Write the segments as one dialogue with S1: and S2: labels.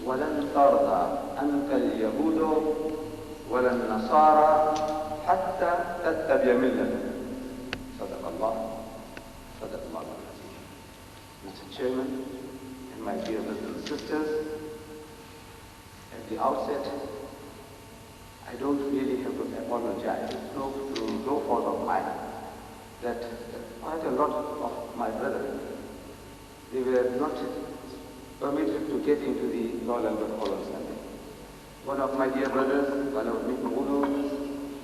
S1: وَلَنْ تَرْضَى عَنْكَ الْيَهُودُ وَلَا النَّصَارَى حَتَّى تَتَّبِعَ مِلَّتَهُمْ. صدق Allah. صدق Allah. Mr. Chairman and my dear brothers and sisters, at the outset, I don't really have to apologize. It's no fault of mine that quite a lot of my brothers, they were not permitted to get into the Royal Albert Hall on Sunday. One of my dear brothers, one of Mikmaulu,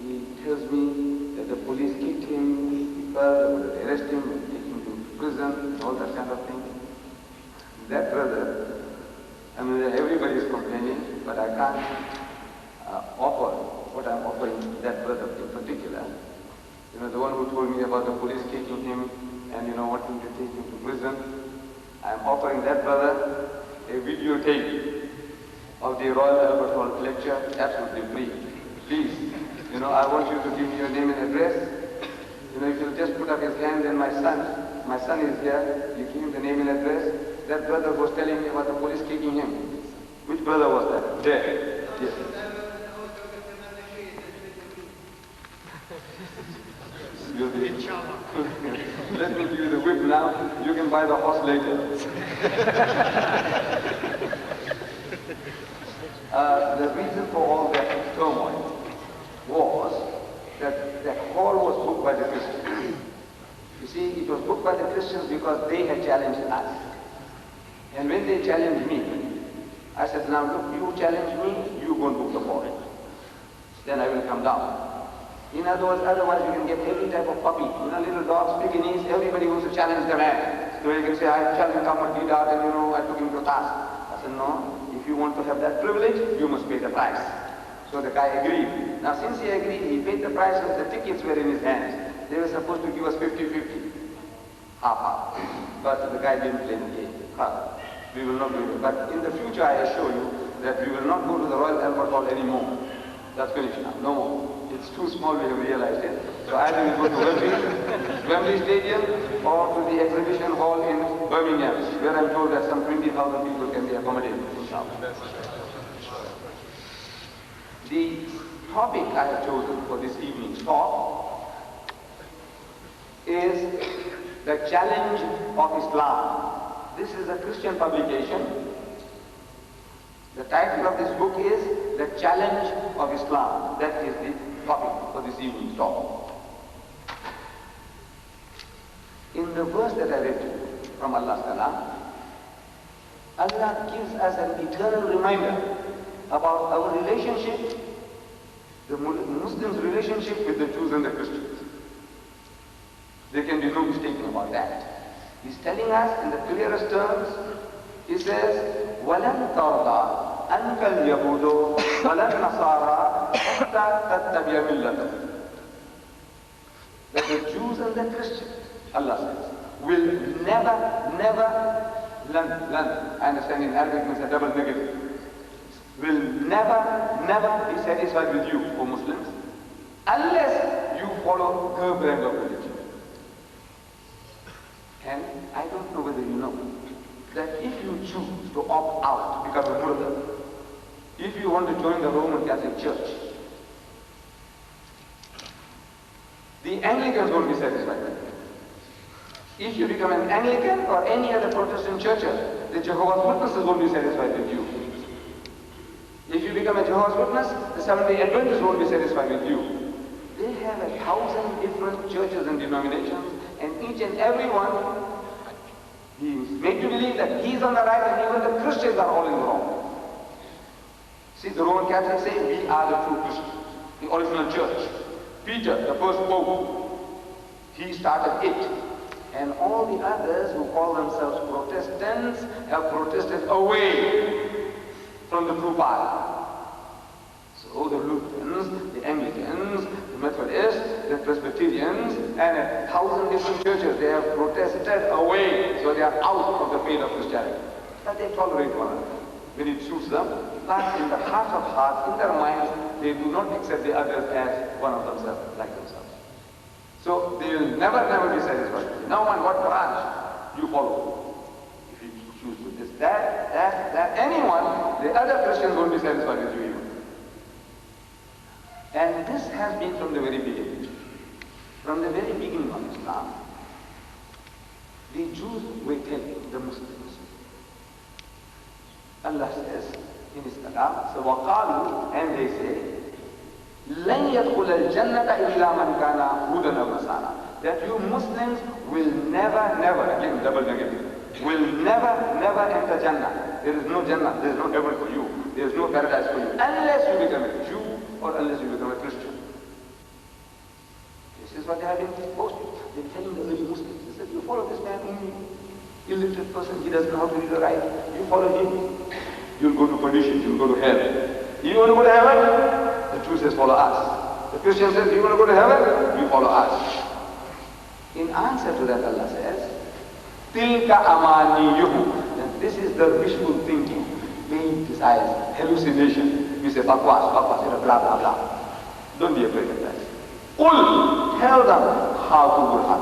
S1: he tells me that the police kicked him, he fell, they would arrest him, take him to prison, and all that kind of thing. That brother, I mean, everybody is complaining, but I can't offer what I'm offering that brother in particular. You know, the one who told me about the police kicking him and, wanting to take him to prison. I'm offering that brother a videotape of the Royal Albert Hall lecture, absolutely free. Please, I want you to give me your name and address. If you'll just put up his hand, then my son is here, you give him the name and address. That brother was telling me about the police kicking him. Which brother was that? There. Yes. Let me give you the whip now. You can buy the horse later. The reason for all that turmoil was that the hall was booked by the Christians. You see, it was booked by the Christians because they had challenged us. And when they challenged me, I said, now look, you challenge me, you go and book the hall. Then I will come down. In other words, otherwise you can get every type of puppy. Little dogs, Pekingese, everybody wants to challenge the man. So you can say, I challenged Ahmad DEEDAT and I took him to task. I said, no, if you want to have that privilege, you must pay the price. So the guy agreed. Now since he agreed, he paid the price and the tickets were in his hands. They were supposed to give us 50-50. Half. But the guy didn't play the game. We will not do it. But in the future, I assure you that we will not go to the Royal Albert Hall anymore. That's finished now. No more. It's too small, we have realized it. So either we go to Wembley Stadium or to the exhibition hall in Birmingham, where I'm told that some 20,000 people can be accommodated. The topic I have chosen for this evening's talk is the challenge of Islam. This is a Christian publication. The title of this book is The Challenge of Islam. That is the topic for this evening's talk. In the verse that I read to you from Allah's Kalam, Allah gives us an eternal reminder about our relationship, the Muslims' relationship with the Jews and the Christians. There can be no mistaking about that. He's telling us in the clearest terms, he says, وَلَنْ تَرْضَى عَنْكَ الْيَهُودُ وَلَا النَّصَارَى حَتَّى تَتَّبِعَ مِلَّتَهُمْ. That the Jews and the Christians, Allah says, will never, I understand in Arabic means a double negative, will never be satisfied with you, O Muslims, unless you follow her brand of religion. And I don't know whether you know that if you choose to opt out to become a Muslim, if you want to join the Roman Catholic Church, the Anglicans won't be satisfied with you. If you become an Anglican or any other Protestant church, the Jehovah's Witnesses won't be satisfied with you. If you become a Jehovah's Witness, the Seventh-day Adventists won't be satisfied with you. They have 1,000 different churches and denominations, and each and every one, he is made to believe that he is on the right and even the Christians are all in the wrong. See, the Roman Catholics say, we are the true Christians, the original church. Peter, the first Pope, he started it. And all the others who call themselves Protestants have protested away from the true path. So the Lutherans, the Anglicans, the Methodists, the Presbyterians, and 1,000 different churches, they have protested away, so they are out of the faith of Christianity. But they tolerate one another when it suits them, but in the heart of hearts, in their minds, they do not accept the others as one of themselves, like themselves. So they will never be satisfied. Now on what branch you follow, if you choose to this. that anyone, the other Christians won't be satisfied with you even. And this has been from the very beginning. From the very beginning of Islam, the Jews were telling the Muslims. Allah says in His Kalam, so وَقَالُوا, and they say, لَنْ يَدْخُلَ الْجَنَّةَ إِلَّا مَنْ كَانَ هُودًا أَوْ نَصَارَىٰ. That you Muslims will never, again double negative, will never enter Jannah. There is no Jannah, there is no heaven for you, there is no paradise for you, unless you become a Jew or unless you become a Christian. This is what they have been posting. They're telling the early Muslims. They said, you follow this man, illiterate person, he doesn't know how to read or write. You follow him, you'll go to perdition, you'll go to hell. You want to go to heaven? The Jew says, follow us. The Christian says, you want to go to heaven? You follow us. In answer to that, Allah says, Tilka amaniyuhum. And this is the wishful thinking, vain desires, hallucination. You say, bakwas, blah, blah, blah. Don't be afraid of that. Qul, tell them how to burhan.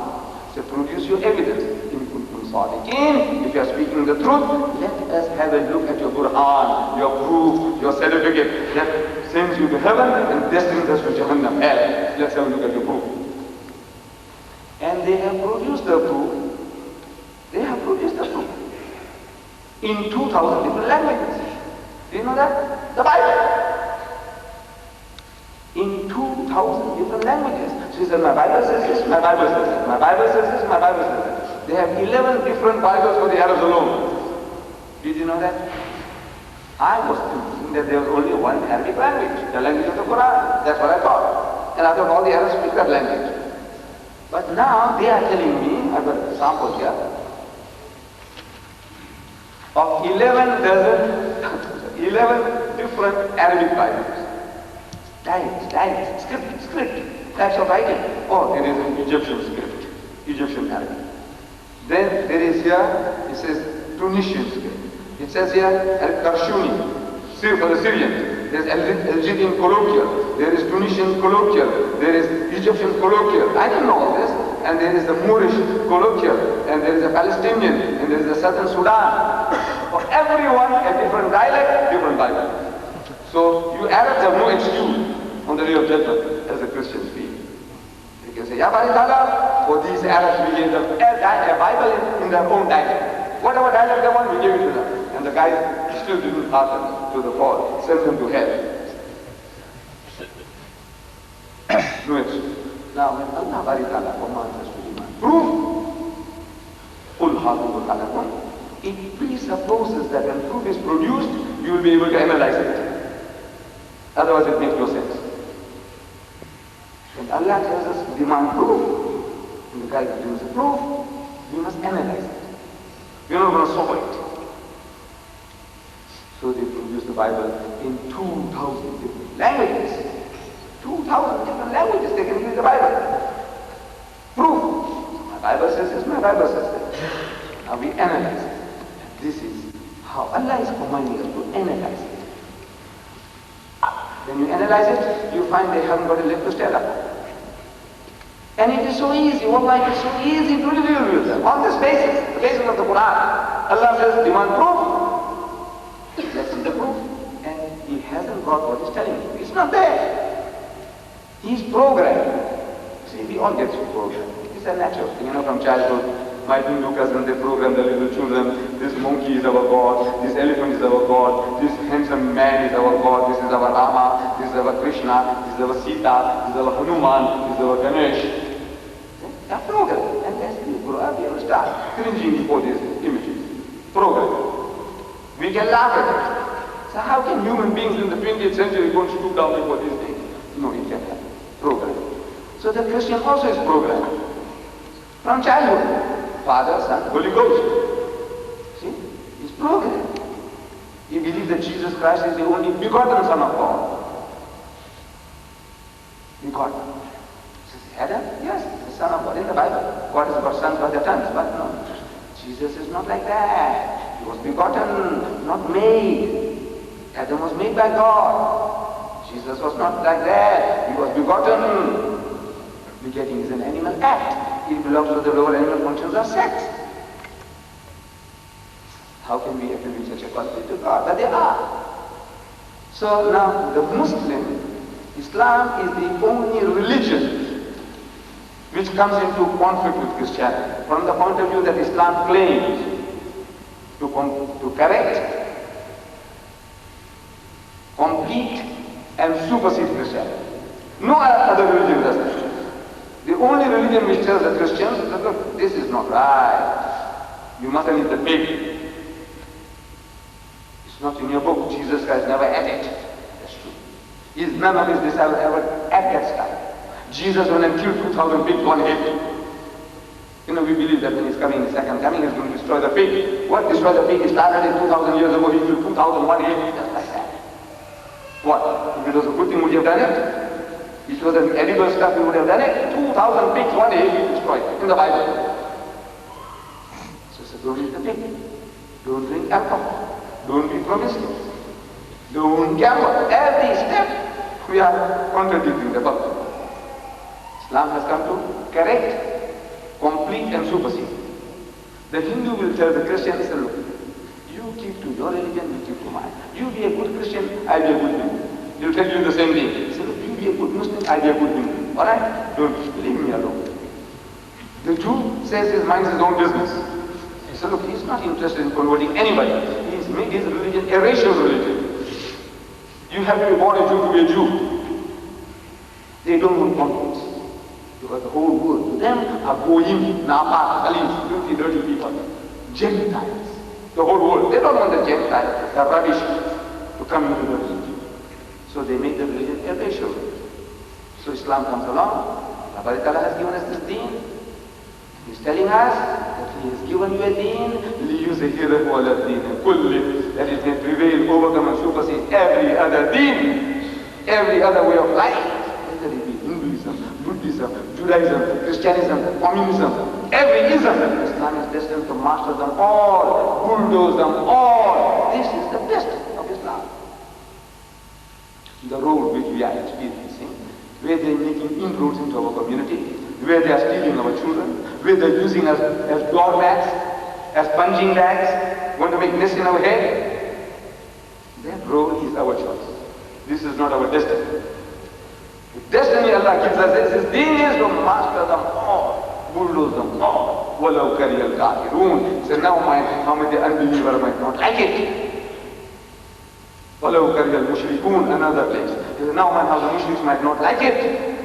S1: So produce your evidence. In kuntum sadiqin, if you are speaking the truth, let us have a look at your burhan, your proof, your certificate that sends you to heaven and destines us to Jahannam, hell. Let's have a look at your proof. And they have produced the proof. They have produced the proof in 2,000 different languages. Do you know that? The Bible. In 2,000 different languages. She said, my Bible says this, my Bible says this, my Bible says this, my Bible says this. They have 11 different Bibles for the Arabs alone. Did you know that? I was thinking that there was only one Arabic language, the language of the Quran. That's what I thought. And I thought all the Arabs speak that language. But now they are telling me, I've got a sample here, of 11 different Arabic Bibles. Dialects, script, types of writing. Oh, there is an Egyptian script, Egyptian Arabic. Then there is here, it says Tunisian script. It says here Al-Karshuni, for the Syrians. There is Algerian colloquial, there is Tunisian colloquial, there is Egyptian colloquial. I didn't know all this. And there is the Moorish colloquial, and there is a Palestinian, and there is the Southern Sudan. For everyone, a different dialect, different Bible. So you Arabs have no excuse on the day of judgment, as the Christians feel. They can say, Ya Bari Ta'ala, for these Arabs we gave them a Bible in their own dialect. Whatever dialect they want, we gave it to them. And the guys still didn't hearken to the call, sent them to hell. No excuse. Now when Allah Bari Ta'ala commands us to demand proof, قُلْ هَاتُوا بُرْهَانَكُمْ, it presupposes that when proof is produced, you will be able to analyze it. Otherwise it makes no sense. When Allah tells us demand proof, and the guy gives us proof, we must analyze it. We're not going to solve it. So they produce the Bible in 2,000 different languages. 2,000 different languages they can use the Bible. Proof. My Bible says this, my Bible says that. Now we analyze it. This is how Allah is commanding us to analyze it. When you analyze it, you find they haven't got a leg to stand up. And it is so easy, wallahi, it is so easy to reveal with them. On this basis, the basis of the Quran. Allah says, demand proof. Let's see the proof. And he hasn't got what he's telling you. It's not there. He's programmed. See, we all get programmed. It's a natural thing, from childhood. My Hindu cousins, they program the little children. This monkey is our God. This elephant is our God. This handsome man is our God. This is our Rama. This is our Krishna. This is our Sita. This is our Hanuman. This is our Ganesh. They are programmed. And as we grow up, we will start cringing before these images. Programmed. We can laugh at it. So how can human beings in the 20th century go and stoop down before these things? No, it can't happen. Programmed. So the Christian also is programmed. From childhood. Father, Son, Holy Ghost. See? He's programmed. He believes that Jesus Christ is the only begotten Son of God. Begotten. Says Adam? Yes, the Son of God in the Bible. God has got sons by the tons, but no. Jesus is not like that. He was begotten, not made. Adam was made by God. Jesus was not like that. He was begotten. Begetting is an animal act. It belongs to the lower animal functions of sex. How can we attribute such a quality to God? But they are. So now the Muslim, Islam is the only religion which comes into conflict with Christianity. From the point of view that Islam claims to correct, complete and supersede Christianity. No other religion does that. The only religion which tells the Christians that look, this is not right. You mustn't eat the pig. It's not in your book. Jesus Christ never ate it. That's true. None of his disciples ever ate that stuff. Jesus went and killed 2,000 pigs one hit. You know, we believe that when he's coming, the second coming, he's going to destroy the pig. What destroy the pig? He started in 2,000 years ago. He killed 2,000 one hit. Just like that. What? If it was a good thing, would you have done it? If it was an edible stuff, we would have done it. 2,000 pigs one day he destroyed in the Bible. So don't eat the pig. Don't drink alcohol. Don't be promiscuous. Don't gamble. Every step we are contradicting the Bible. Islam has come to correct, complete and supersede. The Hindu will tell the Christian, listen, look, you keep to your religion, you keep to mine. You be a good Christian, I be a good Hindu. He'll tell you the same thing. He said, look, you be a good Muslim, I be a good Hindu. Alright? Don't leave me alone. The Jew says his mind is his own business. He said, look, he's not interested in converting anybody. He's made his religion a racial religion. You have to be born a Jew to be a Jew. They don't want converts. Because the whole world, to them, are goyim, napa, khalif, filthy, dirty people. Gentiles. The whole world. They don't want the Gentiles, the rubbish, to come into the religion. So they make the religion a racial religion. So Islam comes along. Allah Ta'ala has given us this deen. He's telling us that He has given you a deen, لِيُزْهِرَهُ عَلَى الدِّينِ كُلِّهِ, that it may prevail, overcome and supersede every other deen, every other way of life, whether it be Hinduism, Buddhism, Judaism, Christianism, communism, every ism. Islam is destined to master them all, bulldoze them all. This is the best of Islam. The role which we are experiencing, where they are making inroads into our community, where they are stealing our children, where they are using us as doormats, as punching bags, want to make nests in our head. That role is our choice. This is not our destiny. The destiny Allah gives us is His deen is to master them all, bulldoze them all. وَلَوْ كَرِهَ الْكَافِرُونَ. So now how many unbeliever might not like it. وَلَوْ كَرِهَ الْمُشْرِكُونَ, another place. Now how the Muslims might not like it.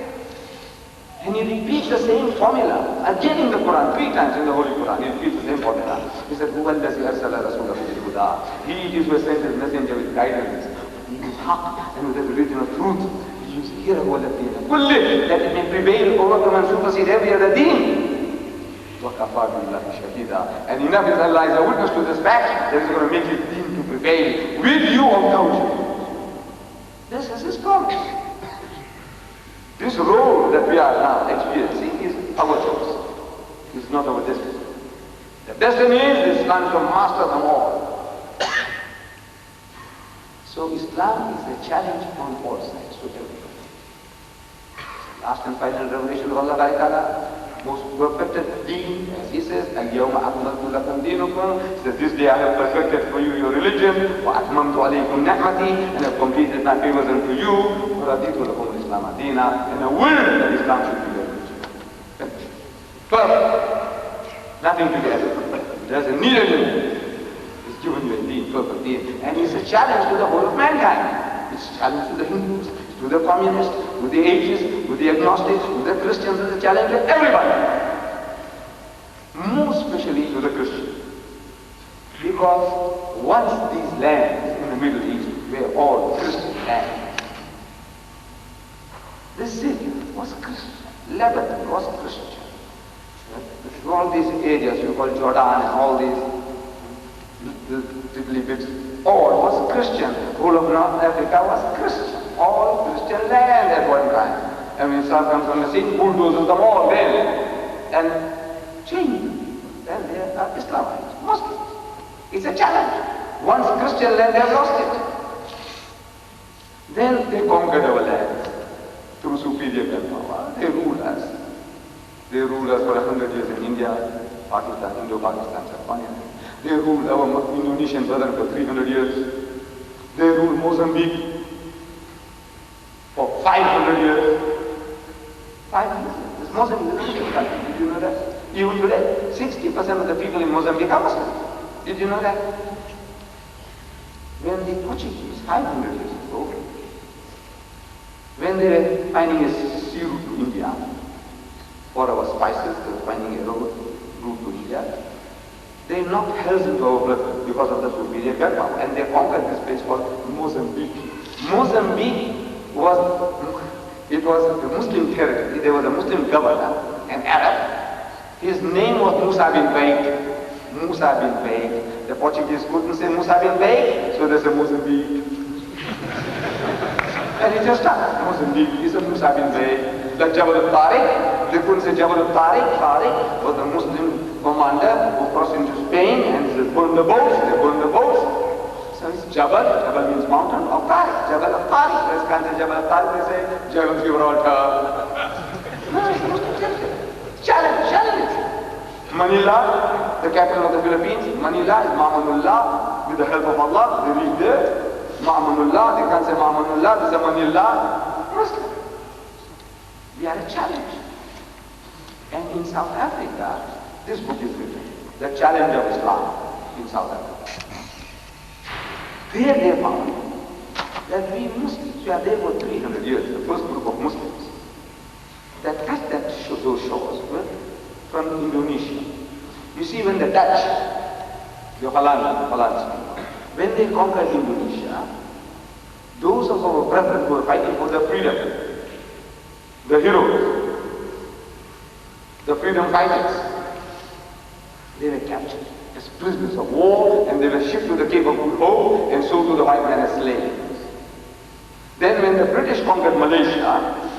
S1: And he repeats the same formula. Again in the Quran, 3 times in the Holy Quran, he repeats the same formula. He said, هُوَ الَّذِي أَرْسَلَ رَسُولَهُ بِالْهُدَىٰ. He is who has sent his messenger with guidance, with haqq, and with the religion of truth. He is here, that it may prevail, overcome and supersede every other deen. وَكَفَى بِاللَّهِ شَهِيدًا. And enough is Allah is a witness to this fact that He's going to make His deen to prevail with you or without you. This is His promise. This role that we are now experiencing is our choice. It's not our destiny. The destiny is Islam to master them all. So Islam is a challenge on all sides to everybody. Last and final revelation of Allah Ta'ala, most perfected deen, as He says, الْيَوْمَ أَكْمَلْتُ لَكُمْ دِينُكُمْ. Says, this day I have perfected for you your religion, وَأَتْمَمْتُ عَلَيْكُمْ نِعْمَتِي, and have completed my favors unto you, وَرَضِيتُ لَكُمْ الْإِسْلَامَ دِينًا, and I will that Islam should be your religion. Perfect. Nothing to be added. Doesn't need anything. He's given you a deen, perfect deen, and it's a challenge to the whole of mankind. It's a challenge to the Hindus, to the communists, to the atheists, to the agnostics, to the Christians. It's a challenge to everybody. More especially to the Christians. Because once these lands in the Middle East were all Christian lands, this city was Christian. Lebanon was Christian. All these areas you call Jordan and all these little bits, all was Christian. Whole of North Africa was Christian. All Christian land at one time. And when Islam comes on the scene, bulldozes them all then and change them. Then they are Islamites, Muslims. It's a challenge. Once Christian land, they have lost it. Then they conquered our land through superior manpower. They ruled us. They ruled us for 100 years in India, Pakistan, Indo-Pakistan subcontinent. They ruled our Indonesian brethren for 300 years. They ruled Mozambique for 500 years. 500 years. This Mozambique is a Muslim country. Did you know that? Even today, 60% of the people in Mozambique are Muslims. Did you know that? When the Portuguese, 500 years ago, when they were finding a sea route to India, for our spices, they were finding a route to India, they knocked hells into our blood because of the superior gunpowder, and they conquered this place called Mozambique. Mozambique was a Muslim territory. There was a Muslim governor, an Arab. His name was Musa bin Baik. Musa bin Baik. The Portuguese couldn't say Musa bin Baik, so they said Mozambique. And it just started. Mozambique is a Musa bin Baik. The Jabal al-Tariq, they couldn't say Jabal al-Tariq. Tariq was the Muslim commander who crossed into Spain and they burned the boats. So it's Jabal. Jabal means mountain of Tariq. Jabal al-Tariq. They can't say Jabal al-Tariq, they say Jabal Gibraltar. No, it's a Muslim territory. Challenge. Manila, the capital of the Philippines. Manila is Ma'amanullah. With the help of Allah, they reach there. Ma'amanullah, they can't say Ma'amanullah, they say Manila. Muslim. We are a challenge. And in South Africa, this book is written, The Challenge of Islam in South Africa. There they found that we Muslims, we are there for 300 years, the first group of Muslims, that touched those shores were from Indonesia. You see, when the Dutch, the Hollands, when they conquered Indonesia, those of our brethren who were fighting for their freedom, the heroes, the freedom fighters, they were captured as prisoners of war, and they were shipped to the Cape of Good Hope and sold to the white man as slaves. Then when the British conquered Malaysia,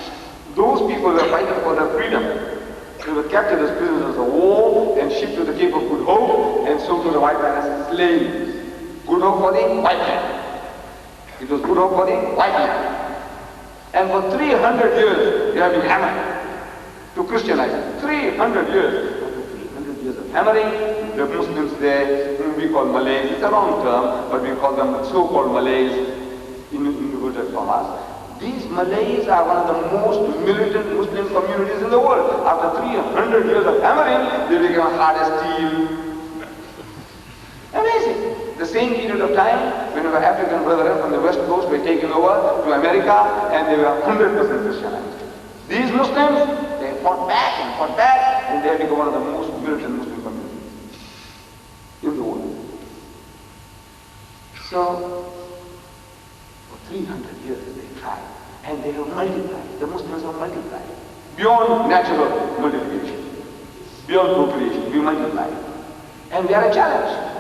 S1: those people were fighting for their freedom. They were captured as prisoners of war and shipped to the Cape of Good Hope and sold to the white man as slaves. Good hope for the white man. It was good hope for the white man. And for 300 years, they have been hammered to Christianize. 300 years. After 300 years of hammering, the Muslims there, whom we call Malays, it's a wrong term, but we call them so-called Malays in inverted commas. These Malays are one of the most militant Muslim communities in the world. After 300 years of hammering, they became hard as steel. Amazing. The same period of time when our African brethren from the West Coast were taken over to America and they were 100% Christianized. These Muslims, they fought back, and they have become one of the most militant Muslim communities in the world. So, for 300 years they tried, and they have multiplied. The Muslims have multiplied. Beyond natural multiplication, beyond procreation, we multiply. And we are a challenge.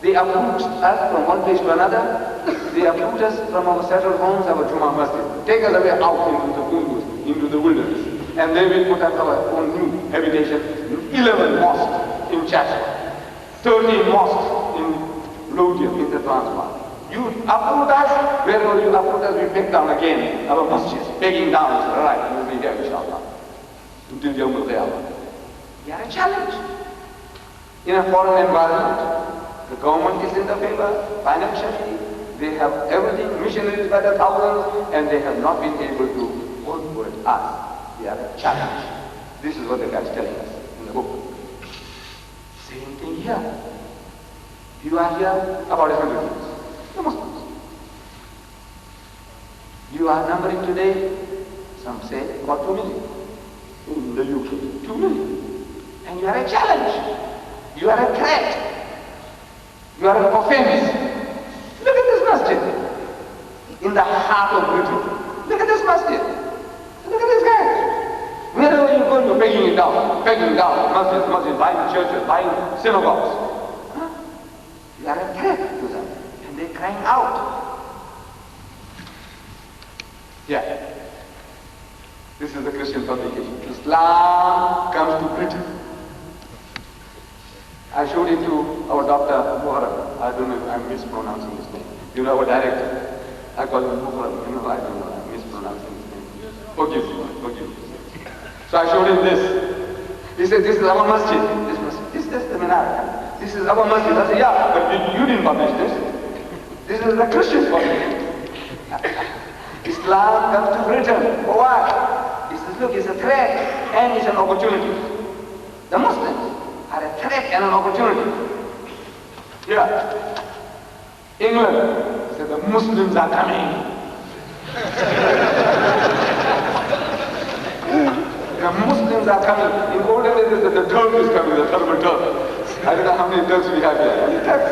S1: They uproot us from one place to another. They uproot us from our settled homes, our Jummah Masjid. Take us away out into the Kunduz, into the wilderness. And they will put up our own new habitation, 11 mosques in Chatsworth, 13 mosques in Lothian, in the Transvaal. You uproot us, wherever you uproot us, we pick down again our masjids. Taking down is right, we will be here, inshallah, until Yawm al-Qiyamah. We are a challenge. In a foreign environment, the government is in the favor, financially, they have everything, missionaries by the thousands, and they have not been able to work with us. We are a challenge. This is what the guy is telling us in the book. Same thing here. You are here about 100 years. The Muslims. You are numbering today, some say about 2 million. In the UK, 2 million. And you are a challenge. You are a threat. You are an offense. Look at this masjid. In the heart of Britain. Look at this masjid. Look at this guy. Wherever you go, you're pegging it down. Masjid, buying churches, buying synagogues. Huh? You are a threat to them. And they're crying out. Yeah. This is the Christian publication. Islam comes to Britain. I showed it to our Dr. Muharram. I don't know if I'm mispronouncing his name. You know, our director. I call him Muharram. You know, I don't know, I'm mispronouncing his name. Forgive me. So I showed him this. He said, this is our masjid. This masjid. This them in Arabic. This is our masjid. I say, yeah, but you didn't publish this. This is the Christians published. Islam comes to Britain. For what? He says, look, it's a threat and it's an opportunity. The Muslims are a threat and an opportunity. Yeah. England said the Muslims are coming. The Muslims are coming. In older days, the Turk is coming, the terrible Turk. I don't know how many Turks we have here. How many Turks?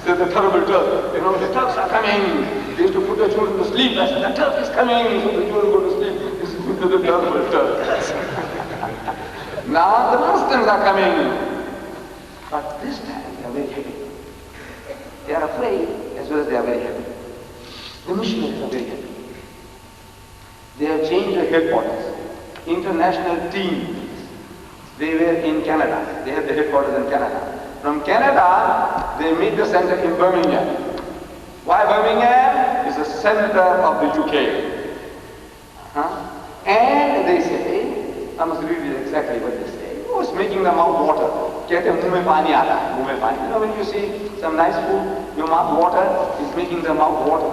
S1: So the terrible Turk. You know, the Turks are coming. They used to put their children to sleep. I said, the Turk is coming. So the children go to sleep. This is the terrible Turk. Now the Muslims are coming. But this time they are very happy. They are afraid as well as they are very happy. The missionaries are very happy. They have changed their headquarters. International teams. They were in Canada. They had the headquarters in Canada. From Canada, they made the center in Birmingham. Why Birmingham? It's the center of the UK. And they say, I must read it exactly what they say. Oh, it's making the mouth water. You know, when you see some nice food, your mouth water, it's making the mouth water.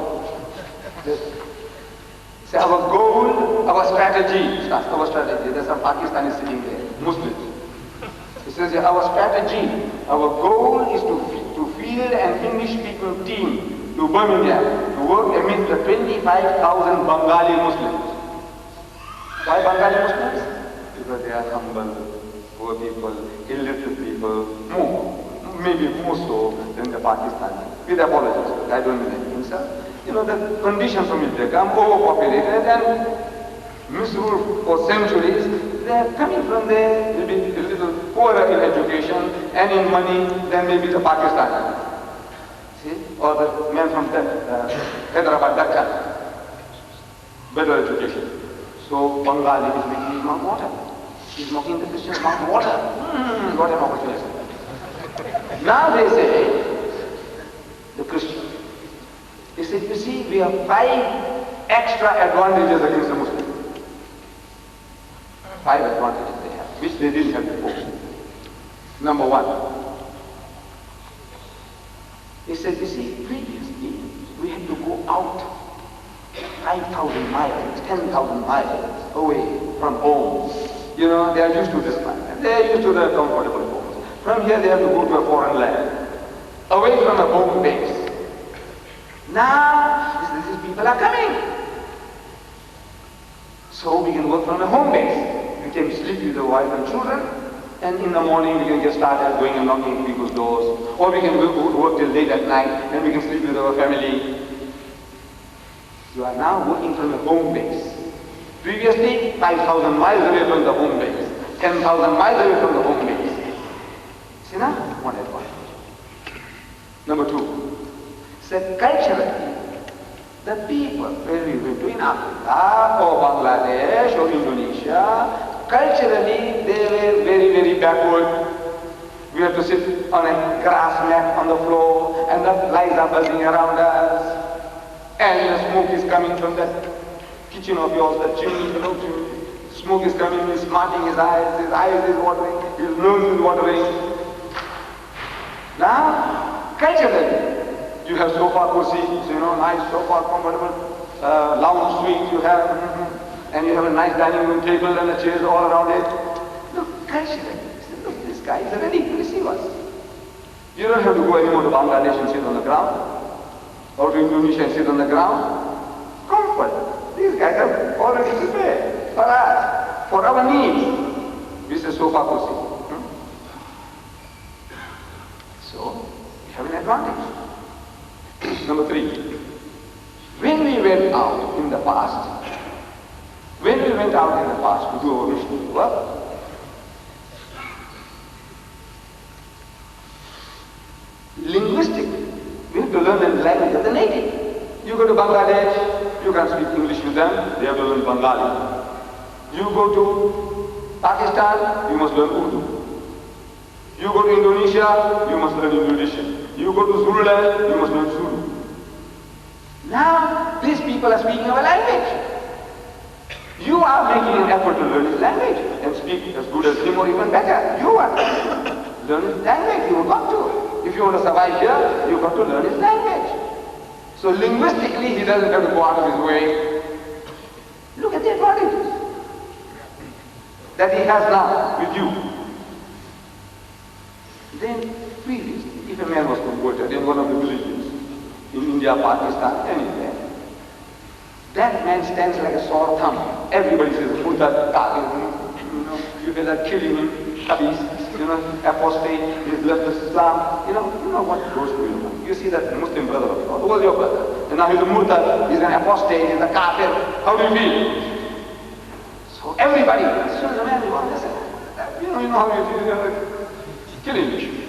S1: Say our goal, our strategy. Our strategy. There's some Pakistanis sitting there, Muslims. It says our strategy, our goal is to field an English-speaking team to Birmingham to work amidst the 25,000 Bengali Muslims. Why Bengali Muslims? Because they are humble, poor people, illiterate people, maybe more so than the Pakistanis. With apologies, I don't mean anything, sir. You know, the conditions from which they come, overpopulated and misruled for centuries, they are coming from there, will be a little poorer in education and in money than maybe the Pakistani. See? Or the men from Hyderabad, Dhaka. Better education. So Bengali is making his mouth water. He's making the Christian's mouth water. What an opportunity. Now they say, the Christian. They said, you see, we have 5 extra advantages against the Muslims. 5 advantages they have, which they didn't have before. Number 1. He said, you see, previously, we had to go out 5,000 miles, 10,000 miles away from home. You know, they are used to this climate. They are used to their comfortable homes. From here, they have to go to a foreign land, away from a home base. Now, these people are coming. So we can work from a home base. We can sleep with the wife and children, and in the morning we can get started going and knocking people's doors. Or we can work till late at night, and we can sleep with our family. You are now working from a home base. Previously, 5,000 miles away from the home base, 10,000 miles away from the home base. See now? One advantage. Number 2. Said culturally, the people, when we went to in Africa or Bangladesh or Indonesia, culturally they were very, very backward. We have to sit on a grass mat on the floor and the flies are buzzing around us. And the smoke is coming from that kitchen of yours, the chimney, the chimney. Smoke is coming, he's smarting his eyes is watering, his nose is watering. Now, culturally, you have sofa kursis, you know, nice sofa, comfortable lounge suite you have, and you have a nice dining room table and the chairs all around it. Look, culturally, look, this guy is ready to receive us. You don't have to go anymore to Bangladesh and sit on the ground, or to Indonesia and sit on the ground. Comfort. These guys are already prepared for us, for our needs. This is sofa kursi. So, we have an advantage. Number 3, when we went out in the past to do our missionary work, linguistically, we have to learn the language of the native. You go to Bangladesh, you can speak English with them, they have to learn Bengali. You go to Pakistan, you must learn Urdu. You go to Indonesia, you must learn Indonesian. You go to Zululand, you must learn Zulu. Now, these people are speaking our language. You are making an effort to learn this language. and speak as good as him or even better. You are. Learn his language, you've got to. If you want to survive here, you've got to learn his language. So linguistically, he doesn't have to go out of his way. Look at the advantages that he has now with you. Then, previously, if a man was converted in one of the villages, in India, Pakistan, anywhere, that man stands like a sore thumb. Everybody says, Murtad, kafir, you feel like killing him, khabis, apostate, he's left Islam. You know what goes through your mind. You see that Muslim brother of yours, who was your brother? And now he's a murtad, he's an apostate, he's a kafir. How do you feel? So everybody, as soon as a man is born, they say, you know how you feel, killing me.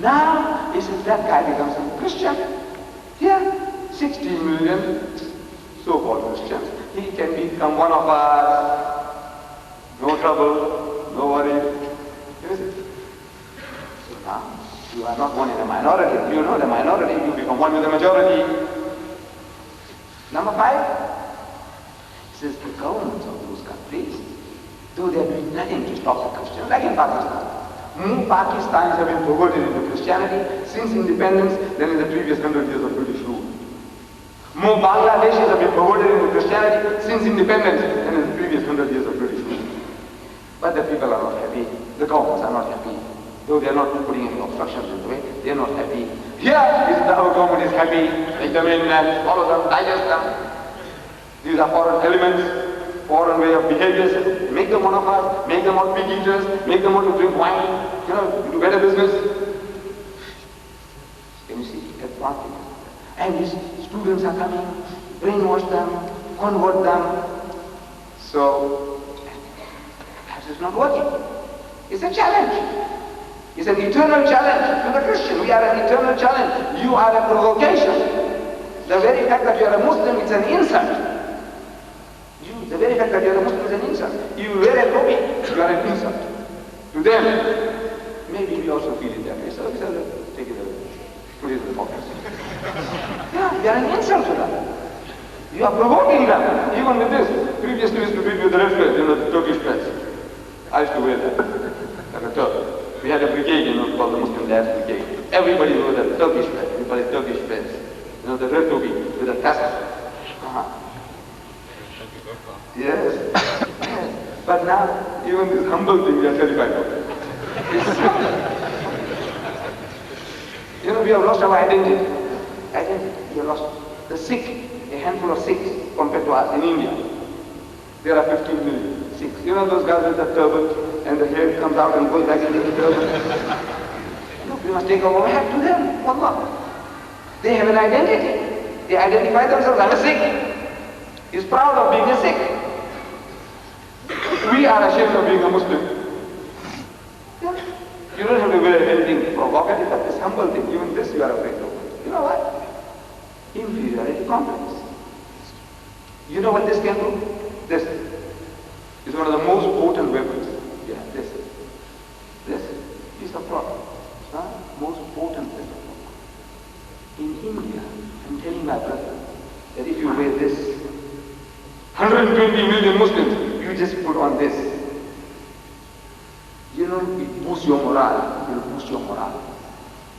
S1: Now, he says that guy becomes a Christian. Yeah, 16 million so-called Christians. He can become one of us. No trouble, no worry. So now, you are not one in a minority. You know the minority, you become one with the majority. Number 5, he says the governments of those countries, though they are doing nothing to stop the Christians, like in Pakistan. More Pakistanis have been converted into Christianity since independence than in the previous 100 years of British rule. More Bangladeshis have been converted into Christianity since independence than in the previous 100 years of British rule. But the people are not happy. The governments are not happy. Though they are not putting any obstructions in the way, they are not happy. Here, our government is happy. Take them in and follow them, digest them. These are foreign elements. Foreign way of behaviors, make them one of us, make them all pig eaters, make them want to drink wine, do better business. Can you see advantage? And these students are coming, brainwash them, convert them. So, perhaps it's not working. It's a challenge. It's an eternal challenge to the Christian. We are an eternal challenge. You are a provocation. The very fact that you are a Muslim, it's an insult. The very fact that you are a Muslim is an insult. You wear a topi, you are an insult. To them, maybe we also feel it that way. So we say, take it away. Put it in the pocket. Yeah, you are an insult to them. You are provoking them. Even with this. Previously we used to be with the red fez, the Turkish fez. I used to wear that, like a Turk. We had a brigade, called the Muslim Dance Brigade. Everybody wore the Turkish fez. We call it Turkish fez. The red topi with a tassel. Yes. But now, even this humble thing, we are terrified of. We have lost our identity. We have lost. The Sikh, a handful of Sikhs compared to us in India. There are 15 million Sikhs. Those guys with the turban and the hair comes out and goes back into the turban. Look, we must take our hat to them. Allah. They have an identity. They identify themselves. I'm a Sikh. He's proud of being a Sikh. We are ashamed of being a Muslim. Yeah. You don't have to wear anything provocative, but this humble thing, even this you are afraid of. You know what? Inferiority complex. You know what this can do? This is one of the most potent weapons. Yeah, this is a problem. Most potent weapon. In India, I'm telling my brother that if you wear this, 120 million Muslims, you just put on this. It boosts your morale. It will boost your morale.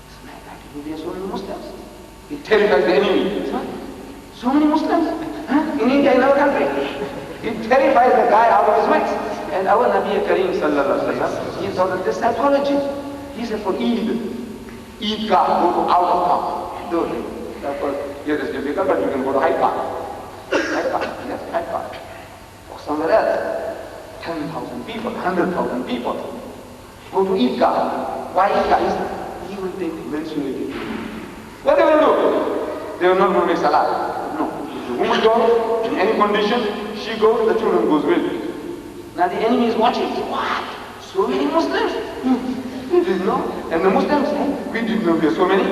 S1: It's like that. We have so many Muslims. It terrifies the enemy. So many Muslims. In India, in our country. It terrifies the guy out of his wits. And our Nabi Kareem sallallahu alaihi wasallam, he taught us this psychology. He said for Eid ka, go out of town. Do it. Therefore, here is difficult, but you can go to Hyde Park. Yes, Hyde Park. Or somewhere else. 10,000 people, 100,000 people. Go to Eidgah. Why Eidgah? He will take menstruated. What they will do? They will not go to make salah. No. If the woman goes, in any condition, she goes, the children goes with. Now the enemy is watching. What? So many Muslims? We didn't know. And the Muslims, we didn't know there are so many.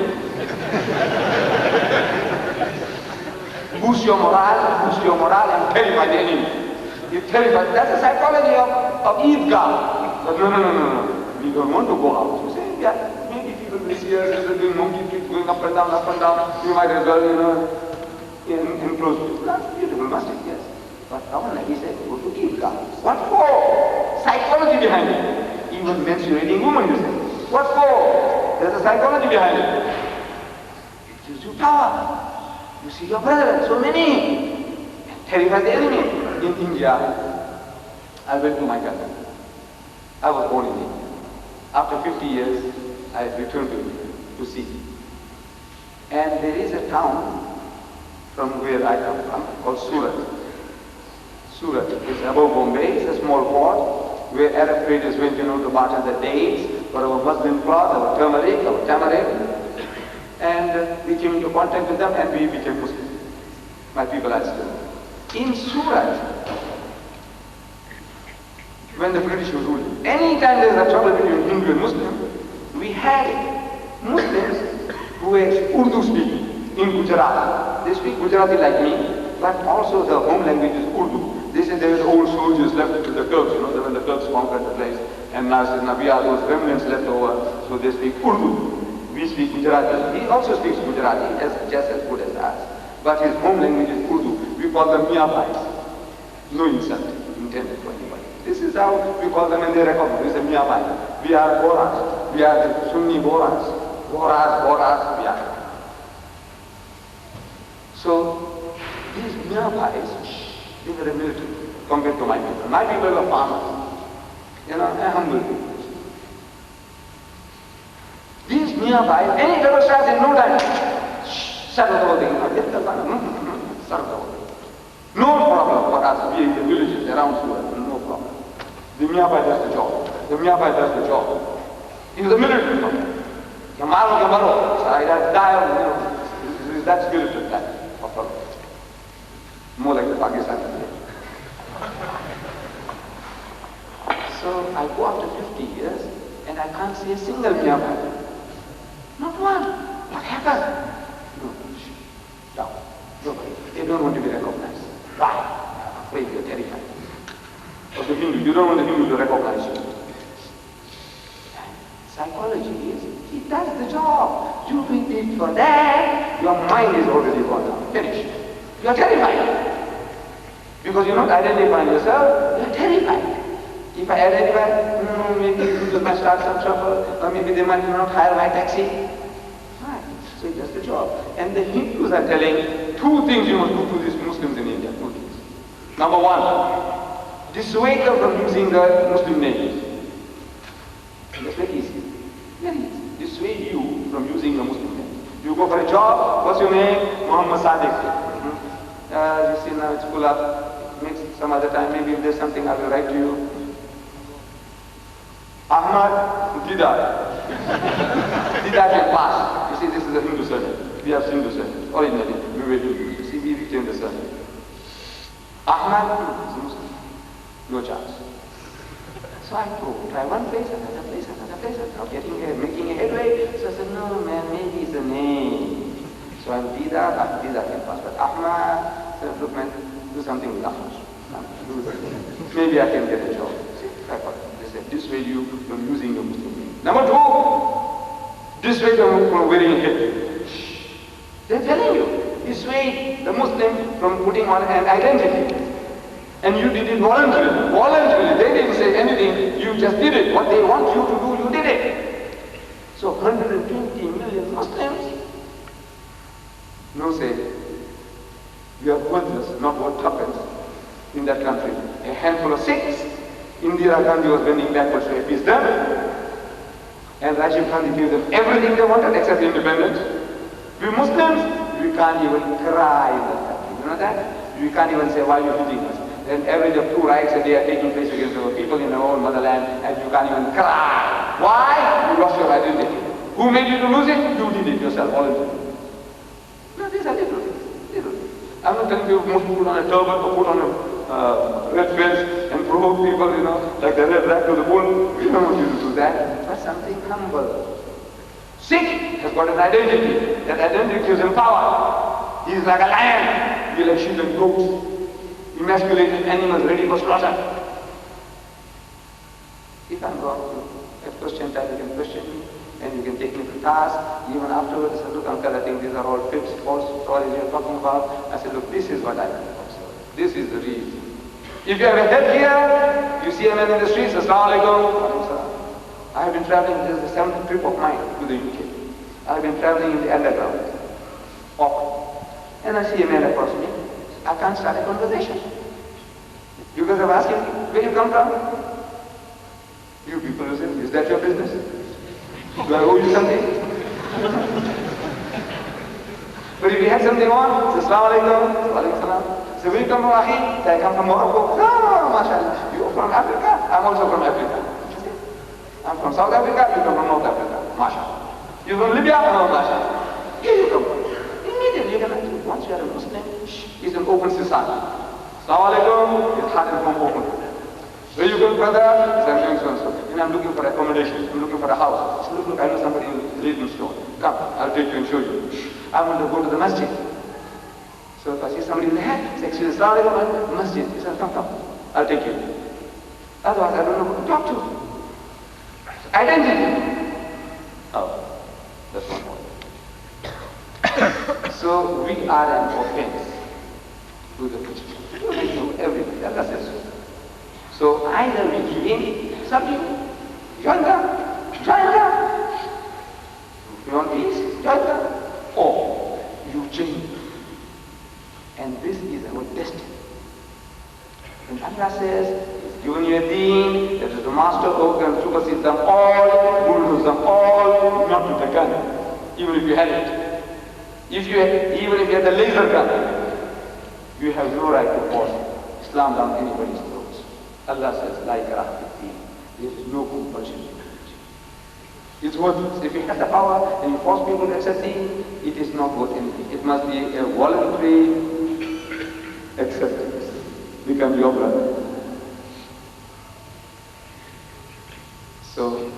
S1: Boost your morale and terrify the enemy. You terrify. That's the psychology of Eidgah. But no. We don't want to go out. You say, yeah, maybe people will see us doing monkey tricks, going up and down. We might as well, enclose. That's beautiful masjid, yes. But our Nabi said, go to Eidgah. What for? Psychology behind it. Even menstruating woman, you say. What for? There's a psychology behind it. It gives you power. You see your brother, so many. Terrify the enemy. In India, I went to my country. I was born in India. After 50 years, I returned to see. And there is a town from where I come from called Surat. Surat is above Bombay. It's a small port where Arab traders went, to barter the dates for our Muslim cloth, our turmeric, our tamarind. And we came into contact with them and we became Muslim. My people are still. In Surat, when the British were ruling, anytime there is a trouble between Hindu and Muslim, we had Muslims who were Urdu speaking in Gujarat. They speak Gujarati like me, but also the home language is Urdu. They said there were old soldiers left to the Turks, when the Turks conquered the place. And now we are those remnants left over, so they speak Urdu. We speak Gujarati. He also speaks Gujarati, just as good as us. But his home language is Urdu. We call them Miyabais. No insult intended for anybody. This is how we call them and they recognize. We say Miyabai. We are Boras. We are the Sunni Boras. Boras, we are. So, these Miyabais, they were a military compared to my people. My people were farmers. Humble people. These Miyabais, any trouble starts in no time. Settle the whole thing. Settle the whole thing. No problem for us, we in the villages around Surat, no problem. The Miyabai does the job. The Miyabai does the job. He's the military man. Kamaro, so I die, that's military time. More like the Pakistani. So I go after 50 years and I can't see a single Miyabai. Not one. What happened? No. Nobody. They don't want to be recognized. Why? Afraid you're terrified. Of the Hindu, you don't want the Hindu to recognize you. Psychology is, he does the job. You do it for that, your mind is already gone down, finished. You are terrified. Because you're not identifying yourself, you're terrified. If I identify, maybe Hindus might start some trouble, or maybe they might not hire my taxi. Right. So he does the job. And the Hindus are telling two things you must do to these Muslims in India. Two things. Number one, dissuade them from using the Muslim names. That's very easy. Very easy. Dissuade you from using the Muslim name. You go for a job, what's your name? Muhammad Sadiq. You see now it's full up. Next, some other time, maybe if there's something I will write to you. AHMED, DEEDAT. DEEDAT can pass. You see, this is a Hindu surname. We have Hindu surname. Originally, we were Hindu. You see, we became the surname. AHMED is Muslim. No chance. So I go, try one place, another place, another place, I'm making a headway. So I said, no man, maybe it's a name. So I'm DEEDAT can pass. But AHMED, said, look man, do something with AHMED. Maybe I can get a job. See, I got it. Dissuade you from using your Muslim name. Number two, dissuade them from wearing a head. They're telling you, dissuade the Muslim from putting on an identity. And you did it voluntarily. Voluntarily. They didn't say anything, you just did it. What they want you to do, you did it. So 120 million Muslims, no say, you are worthless, not worth tuppence in that country. A handful of Sikhs, Indira Gandhi was bending backwards to appease them, and Rajiv Gandhi gave them everything they wanted except independence. We Muslims, we can't even cry in that country. You know that? We can't even say, why are you hitting us? Then average of 2 riots a day are taking place against our people in our own motherland, and you can't even cry. Why? You lost your identity. Who made you to lose it? You did it yourself, voluntarily. No, these are little things. Little things. I'm not telling you must put on a turban or put on a red fence and provoke people, like the red rag to the bull. We don't want you to do that. But something humble. Sikh has got an identity. That identity gives him power. He is like a lion. He is like sheep and goats. Emasculated animals ready for slaughter. If I'm going to have question time, you can question me. And you can take me to task. Even afterwards, I said, look uncle, I think these are all fibs, false stories you're talking about. I said, look, this is what I observed. This is the reason. If you have a head here, you see a man in the streets, Assalamu alaikum. I have been traveling, this is the 7th trip of mine to the UK. I have been traveling in the underground, often. And I see a man across me. I can't start a conversation. Because I'm asking, where you come from? You people will say, is that your business? Do I owe you something? But if you had something on, say, Assalamu alaikum, wa alaikum salam. So where you come from, Ahi? I come from Morocco. No, mashallah. You are from Africa? I'm also from Africa. I'm from South Africa, you come from North Africa. Mashallah. You're from Libya? No, mashallah. Here you come from. Immediately you can, once you are a Muslim, it's an open society. Assalamu alaikum, it's hard to come open. Where you going, brother? I'm doing so. And I'm looking for accommodation. I'm looking for a house. So look, I know somebody who lives in store. Come, I'll take you and show you. I want to go to the masjid. So if I see somebody in the head, say, excuse me, Assalamu alaikum, masjid. He says, come, I'll take you. Otherwise, I don't know who to talk to. Identity. Oh, that's one point. So we are an offense to the Christians. We do everything. Allah says so. So either we give in, subdue, join them. If you want peace, join them. Or you change. And this is our destiny. When Allah says, He's given you a deen, that is the master who can supersede them all, bulldoze them all, not with a gun, even if you had it. Even if you had the laser gun, you have no right to force Islam down anybody's throats. Allah says, like Rahmati, there is no compulsion in it. It's worthless. If you have the power and you force people to accept deen, it is not worth anything. It must be a voluntary acceptance. Become your brother. So,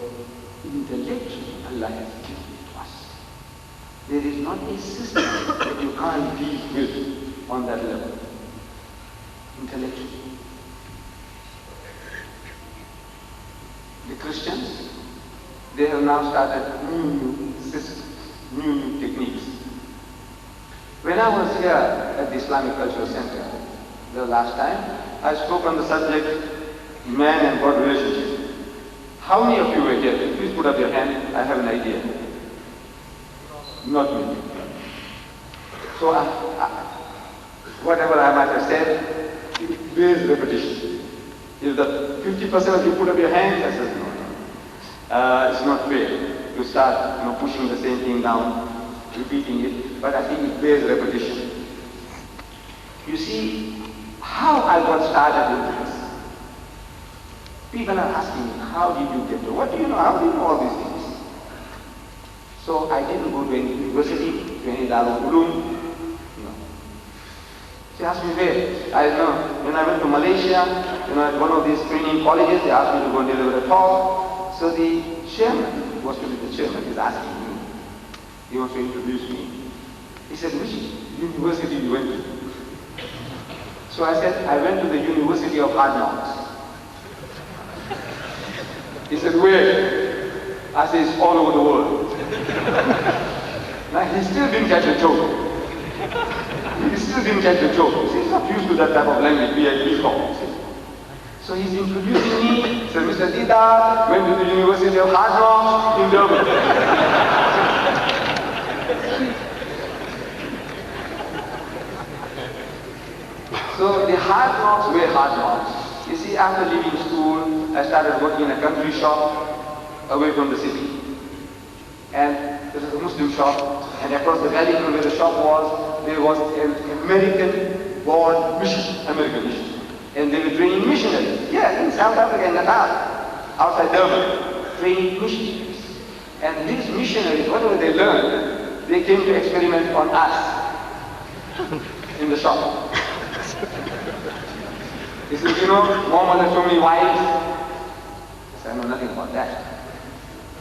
S1: intellectually, Allah has given it to us. There is not a system that you can't deal with on that level. Intellectually. The Christians, they have now started new systems, new techniques. When I was here at the Islamic Cultural Center the last time, I spoke on the subject man and God relationship. How many of you were here? Please put up your hand. I have an idea. Not many. So whatever I might have said, it bears repetition. If the 50% of you put up your hands, I said no. It's not fair to start pushing the same thing down, repeating it, but I think it bears repetition. You see, how I got started in this. People are asking me, how did you get to, what do you know, how do you know all these things? So I didn't go to any university, to any Darul Uloom. No. She asked me where. I know, when I went to Malaysia, at one of these training colleges, they asked me to go and deliver a talk. So the chairman, who was to be the chairman, is asking me. He wants to introduce me. He said, which university you went to? So I said, I went to the University of Hard Knocks. He said, where? I said, it's all over the world. Now he still didn't catch a joke. He still didn't catch a joke. He's not used to that type of language, VIP talk. So he's introducing me. He said, Mr. Deedat went to the University of Hard Knocks in Durban. So the hard knocks were hard knocks. You see, after leaving school, I started working in a country shop away from the city. And this is a Muslim shop, and across the valley from where the shop was, there was an American-born mission, And they were training missionaries. Yeah, in South Africa, in Natal, outside Durban, training missionaries. And these missionaries, whatever they learned, they came to experiment on us in the shop. He said, Muhammad has so many wives. I said, I know nothing about that.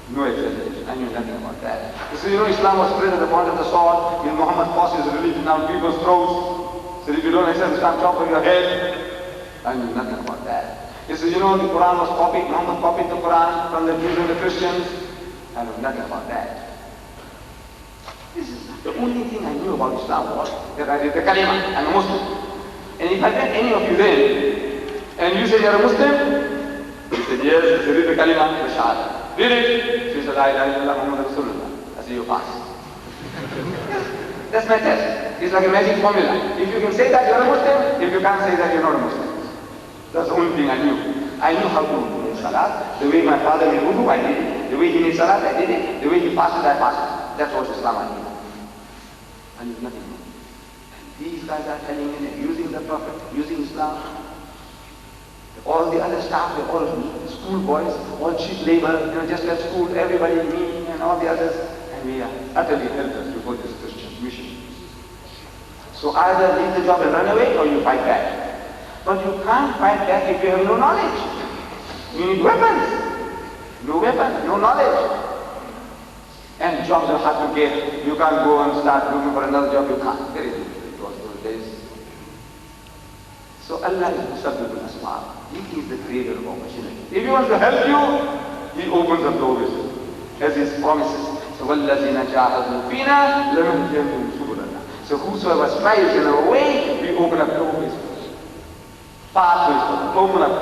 S1: No exaggeration, I knew nothing about that. He said, Islam was spread at the point of the sword. Muhammad forced his religion down people's throats. He said, if you don't accept Islam, chop off your head. I knew nothing about that. He said, the Quran was copied. Muhammad copied the Quran from the Jews and the Christians. I knew nothing about that. This is the only thing I knew about Islam was that I did the kalima. I'm a Muslim. And if I met any of you then, and you say you're a Muslim, he said, yes, he read the kalima, the shahada. Did it? She said, I ilaha illallah Muhammad Rasulullah. I said, you pass. That's my test. It's like a magic formula. If you can say that you're a Muslim, if you can't say that you're not a Muslim. That's the only thing I knew. I knew how to make salat. The way my father made wudu, I did it. The way he made salat, I did it. The way he fasted, I fasted. That's what Islam I knew. I knew nothing more. These guys are telling me they're using the Prophet, using Islam. All the other staff, they're all school boys, all cheap labor, just at school, everybody, me and all the others, and we are utterly helpless before this Christian mission. So either leave the job and run away, or you fight back. But you can't fight back if you have no knowledge. You need weapons. No weapons, no knowledge. And jobs are hard to get. You can't go and start looking for another job, you can't. Very difficult. It was those days. So Allah is Musabbibul Asbab. He is the creator of opportunity. If He wants to help you, He opens up doors as His promises. So وَالَّذِينَ جَاهَدُوا فِينَا لَنَهْدِيَنَّهُمْ سُبُلَنَا. So whosoever strives in our way, we open up doorways for them. Pathways for them. Open up.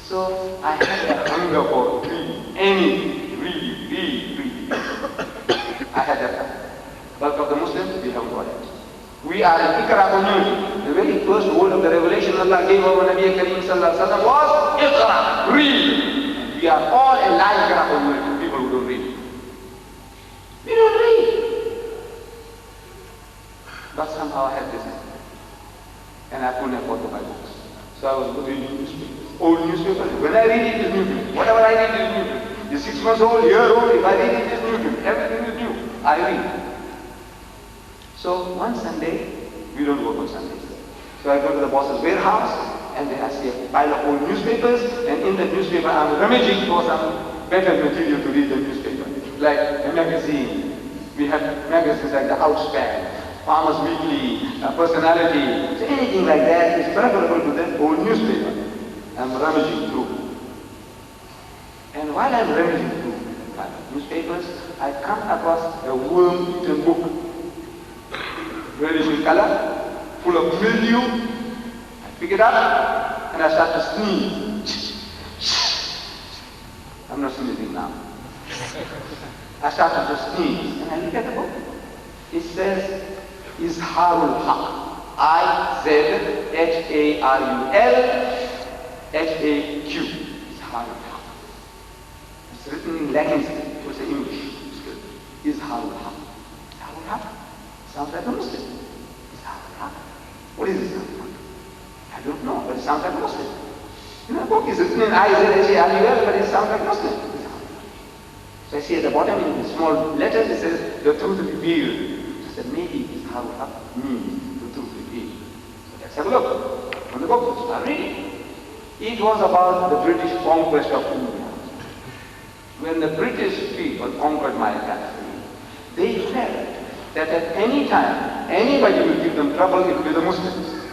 S1: So I had a hunger for read, read. I had that. Bulk of the Muslims, we haven't got it. We are an Iqra community. The very first word of the revelation Allah gave over Nabi Kareem Sallallahu Alaihi Wasallam was Iqra, read. We are all a live Iqra community, people who don't read. We don't read. But somehow I had this. And I couldn't afford to buy books. So I was reading newspapers, old newspapers. When I read it is new to me. Whatever I read is new to me. You're 6 months old, year old, if I read it is new to me. Everything is new. I read. So one Sunday, we don't work on Sundays. So I go to the boss's warehouse, and then I see a pile of old newspapers, and in the newspaper I'm rummaging for some better material to read the newspaper. Like a magazine. We have magazines like the Outspan, Farmers Weekly, Personality. So anything like that is preferable to that old newspaper. I'm rummaging through. And while I'm rummaging through newspapers, I come across a worm-eaten book. Reddish in color, full of mildew. I pick it up and I start to sneeze. I'm not sneezing now. I started to sneeze and I look at the book. It says Izharul Haq. I-Z-H-A-R-U-L-H-A-Q. Izharul Haq. It's written in Latin, it was in English. Izharul Haq. Izharul Haq. Sounds like a Muslim. What is this? I don't know, but it sounds like a Muslim. The book is written in I-Z-H-A-R-U-L, but it sounds like a Muslim. So I see at the bottom in small letters it says, the truth revealed. I said, maybe it's how it means, the truth revealed. So let's have a look. On the book, start reading. It was about the British conquest of India. When the British people conquered my country, they felt that at any time, anybody will give them trouble, it will be the Muslims.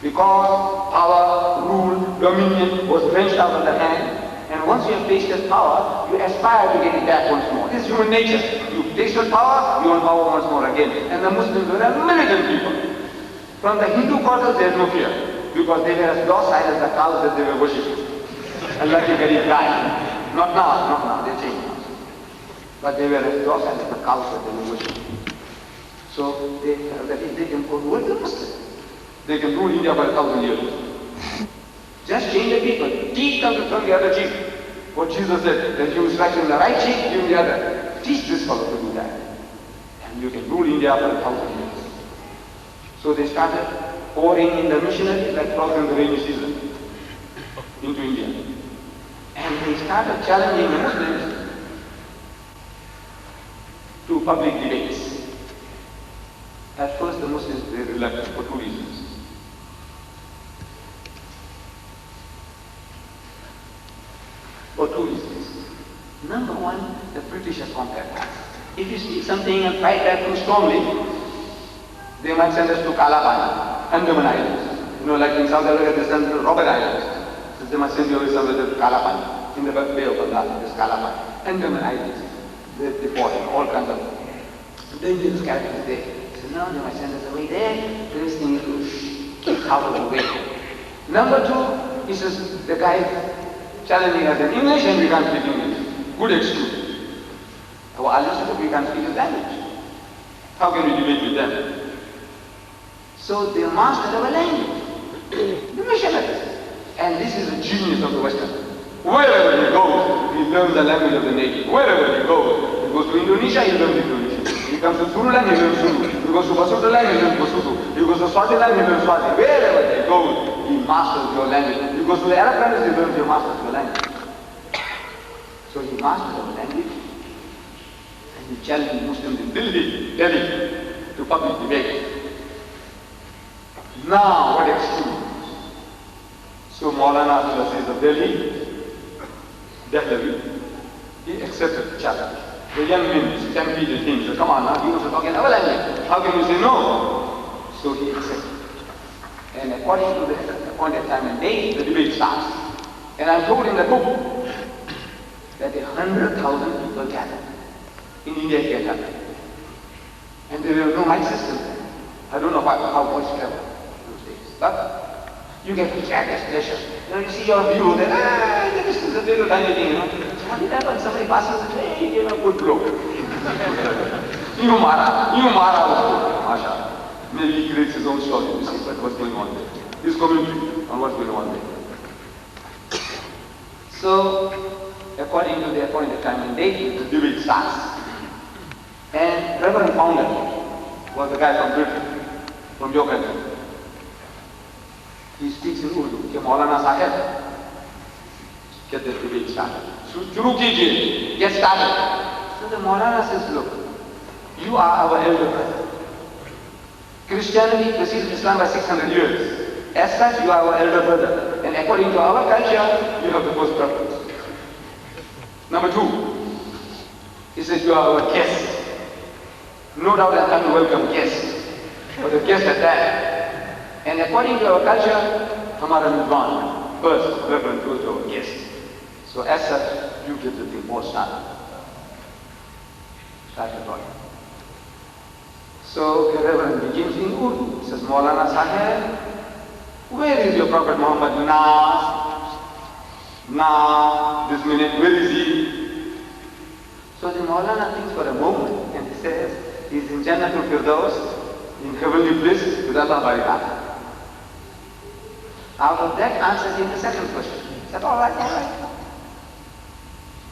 S1: Because power, rule, dominion was wrenched out of the hand, and once you have tasted power, you aspire to get it back once more. This is human nature. You've tasted power, you want power once more again. And the Muslims were a militant people. From the Hindu quarters, there is no fear, because they were as docile as the cows that they were worshipping. Allah ki garib guy. Not now, they changed now. But they were as docile as the cows that they were worshipping. So they felt that if they can convert the Muslims, they can rule India for 1,000 years. Just change the people, teach them to turn the other cheek. What Jesus said, that you strike them the right cheek, give them the other. Teach this fellow to do that. And you can rule India for 1,000 years. So they started pouring in the missionaries like frogs in the rainy season into India. And they started challenging the Muslims to public debates. At first the Muslims were reluctant for two reasons. Number one, the British have conquered us. If you speak something and fight back too strongly, they might send us to Kalapan, Andaman Islands. Like in South Africa, they send to Robben Islands. So they must send you somewhere to Kalapan, in the Bay of Bengal, this Kalapan. Andaman Islands. They deport all kinds of dangerous characters there. So now they might send us away there, to this thing is out of the way. Number two, he says, the guy challenging us in English and we can't speak English. Good excuse. Our Allah said we can't speak his language. How can we debate with them? So they mastered our language. The missionaries. And this is the genius of the Western. Wherever he goes, he learns the language of the native. Wherever he goes to Indonesia, he learns Indonesian. He comes to Zululand, he learns Zulu. He goes to Basutoland, he learns Basuto. He goes to Swaziland, he learns Swazi. Wherever he goes, he masters your language. He goes to the Arab countries, he learns your masters your language. So he mastered our language. And he challenged Muslims in Delhi to public debate. Now, what excuse? So Maulana Abdul Aziz of Delhi, he accepted the challenge. The young men stampeded him. He said, come on now, he wants to talk in our language. How can you say no? So he accepted. And according to the appointed time and date, the debate starts. And I'm told in the book that 100,000 people gathered in India gathered. And there was no mic system. I don't know how voice traveled those days. But you get tremendous pleasure. You see your view, then, this is a little tiny thing, What did happen? Somebody passes the way, he gave a good blow. You Mara, Masha. Maybe he creates his own story to see what's going on there. His community on what's going on there. So, according to the appointed time and date, the debate starts. And Reverend Founder was a guy from Britain, from your country. He speaks in Urdu. Ke Maulana Sahib, get the debate started. Shuru kijiye, get started. So the Maulana says, look, you are our elder brother. Christianity precedes Islam by 600 years. As such, you are our elder brother. And according to our culture, you have the first preference. Number two, he says, you are our guest. No doubt an unwelcome guest, but a guest at that. And according to our culture, Hamara Nidwan, first reference goes to our guest. So as such, you get the thing all started. Started talking. So the Reverend begins in Urdu. He says, Maulana Sahib, where is your Prophet Muhammad? Now, this minute, where is he? So the Maulana thinks for a moment and he says, he's in Jannatul Firdaus, in heavenly bliss with Allah Barakah. Out of that answers him the second question. He said, all right.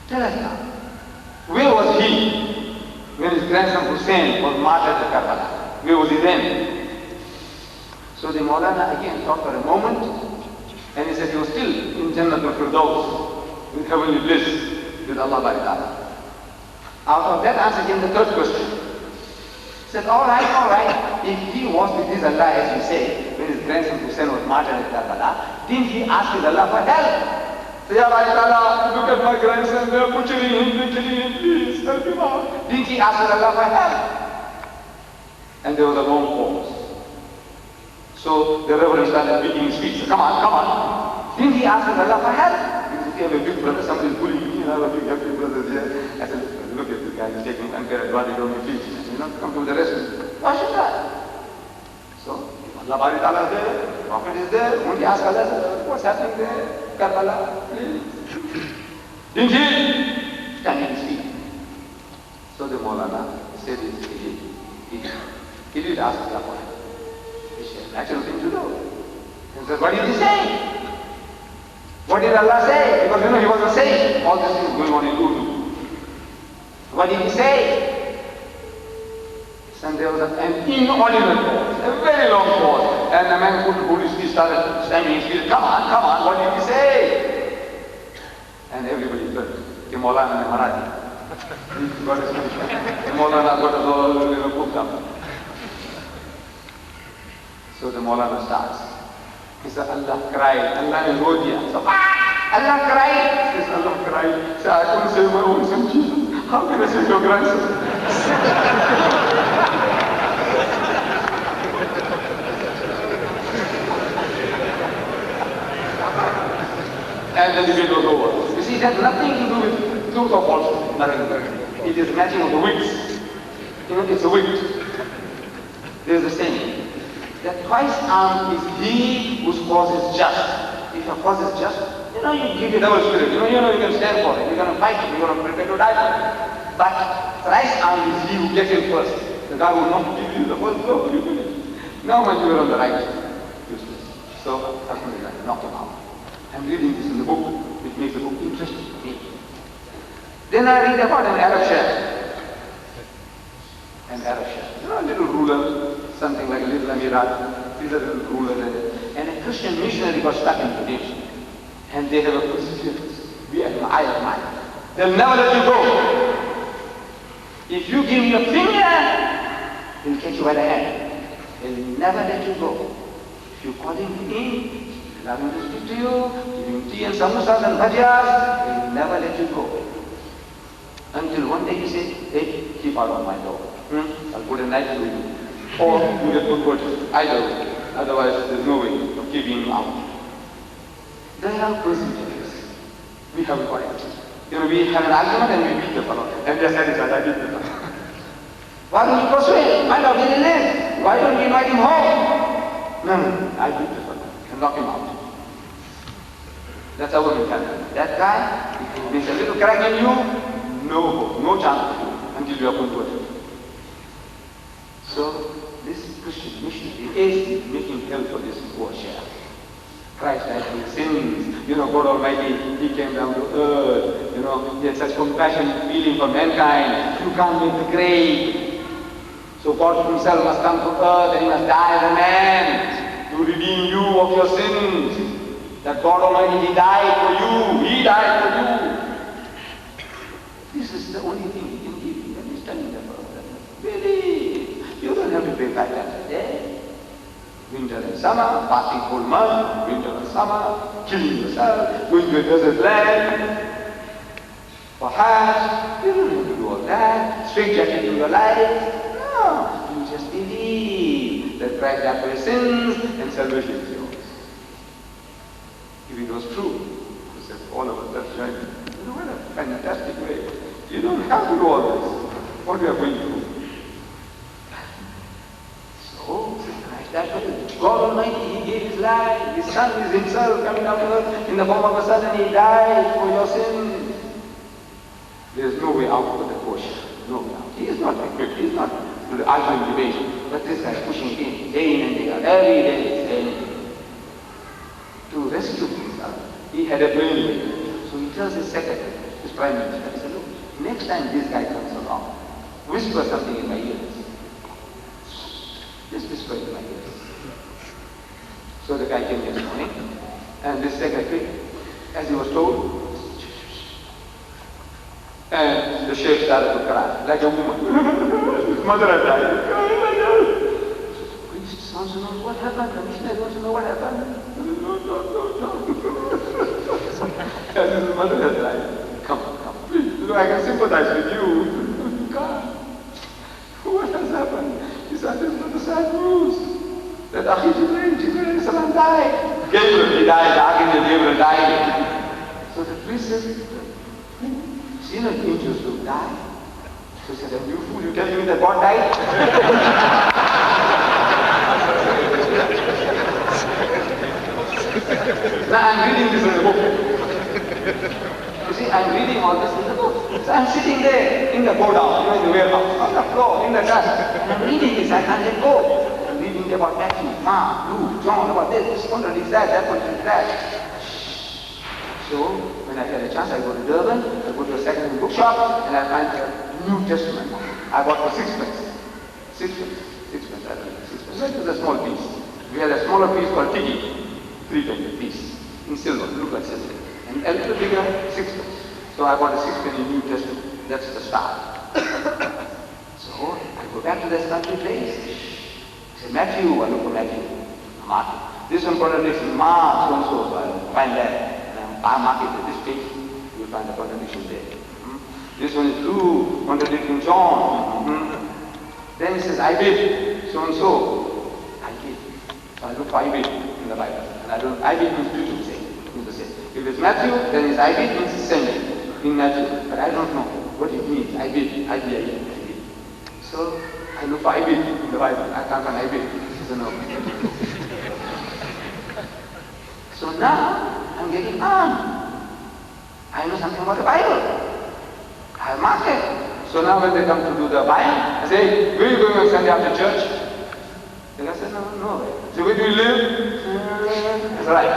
S1: Tell us now, where was he when his grandson Hussein was martyred at Karbala? Where was he then? So the Maulana again thought for a moment, and he said he was still in Jannatul Firdaus, in heavenly bliss with Allah Barakah. Out of that answer came the third question. He said, all right, if he was with his Allah, as you say, when his grandson Hussein was martyred at Karbala, didn't he ask his Allah for help? Say, Ya Allah, look at my grandson, they're butchering him, please help him out. Didn't he ask his Allah for help? And there was a long pause. So the Reverend started making his speech. Come on. Didn't he ask his Allah for help? Because if you have a big brother, somebody's bullying you, I have a big brothers here. I said, look at this guy, he's taking unfair advantage of your feet. Come to the rescue. Why should that? So, Allah Bari Ta'ala is there, Prophet is there, only ask Allah, what's happening there? Karbala, please. Didn't he? Can he speak? So the Maulana said he did ask Allah for help. It's a natural thing to do. He said, what did he say? What did Allah say? Because he wasn't saying all this things going on in Urdu. What did he say? And there was an inaudible pause, a very long pause. And the man who couldn't speak started stamping his feet. Come on, what did he say? And everybody heard. The Maulana Marathi. The Maulana got us all cooked up. So the Maulana starts. He said, Allah cried. Allah is Rodia. So, Allah cried. He says, Allah cried. He said, I couldn't save my own son, Jesus. How can I save your grandson? And the debate was over. You see, it has nothing to do with truth or falsehood. Nothing. It is matching of the wits. It's a wit. There is a saying. that Christ's arm is he whose cause is just. If your cause is just, you give it double spirit. You can stand for it. You're going to fight it. You're going to prepare to die for it. But Christ's arm is he who gets in first. The guy will not give you the first blow. Now when you are on the right, useless. So, alhamdulillah, knock him out. I'm reading this in the book, which makes the book interesting to me. Then I read about an Arab chef. An Arab chef. A little ruler, something like a little emirat. He's a little ruler there. And a Christian missionary got stuck in Indonesia. And they have a perseverance. I admire. They'll never let you go. If you give me a finger, he'll catch you by the hand. He'll never let you go. If you call him in, allow him to speak to you, give him tea and samosas and bhajiyas, he'll never let you go. Until one day you say, hey, keep out of my door. I'll put a knife to you. Or you get put either. Otherwise, there's no way of keeping him out. They are perseverance. We have a point. We have an argument and we beat the fellow. And they are satisfied, I beat the fellow. Why don't you persuade? Find out where he lives. Why don't you invite him home? No, I beat the fellow and knock him out. That's our mentality. That guy, if he makes a little crack in you, no hope, no chance for you until you are converted. So, this Christian missionary is making help for this poor chef. Christ died for his sins. God Almighty, he came down to earth. He had such compassion and feeling for mankind. You can't make the grave. So God himself must come to earth and he must die as a man to redeem you of your sins. That God Almighty, he died for you. He died for you. This is the only thing he can give you. And he's telling them, really, you don't have to pay 5 times a day. Winter and summer, fasting whole month, winter and summer, killing yourself, going to a desert land. Perhaps you don't have to do all that, straitjacketing your life. No, you just believe that Christ died for your sins and salvation is yours. If it was true, he said, all of us, that's right. What a fantastic way. You don't have to do all this. What we are going to do. So, God Almighty, he gave his life. His son is himself coming down to earth in the form of a son and he died for your sins. There is no way out for the portion. No way out. He is not equipped. He is not to the arguing debate. But this guy is pushing in, day in and day out, every day, to rescue himself. He had a brainwave. So he tells his secretary, his prime minister, he said, look, next time this guy comes along, whisper something in my ears. Just whisper in my ears. So the guy came next morning, and this secretary, as he was told, and the sheikh started to cry, like a woman. His mother had died. The priest wants to know what happened. The missionary wants to know what happened. And his mother had died. Come, please. I can sympathize with you. God, what has happened? He said, this is the sad news. That Jibreel salam died. Gabriel, he died. The Archangel Gabriel died. So the priest says, you know angels will die. So he said, you fool, you telling me that God died? Now I'm reading this in the book. You see, I'm reading all this in the book. So I'm sitting there in the go down, in the warehouse, on the floor, in the dust. And I'm reading this, I can't let go. I'm reading about Matthew, Mark, Luke, John, about this contradicts that contradicts that. So, when I had a chance, I go to Durban, I go to a second-hand bookshop, and I find the New Testament. I bought for 6 pence. 6 pence. 6 pence, I don't know, 6 pence. That was a small piece. We had a smaller piece called Tiki, 3 penny piece, in silver, look like silver. And a little bigger, 6 pence. So I bought a 6 penny New Testament. That's the start. So, I go back to this country place. I say, Matthew, I look for Matthew. Mark. This one contradicts Mark, so-and-so, so I find that. I mark it at this page, you will find the contradiction there. This one is Luke, contradicting John. Then it says, I did, so and so. I did. So I look for I did in the Bible. And I don't, I did means two things, the same. If it's Matthew, then it's I did means sending in Matthew. But I don't know what it means. I did. So I look for I did in the Bible. I can't find I did. She said, no. So now, I'm getting on. I know something about the Bible. I marked it. So now when they come to do the Bible, I say, where are you going on Sunday after church? The guy said, no. So where do you live? That's right.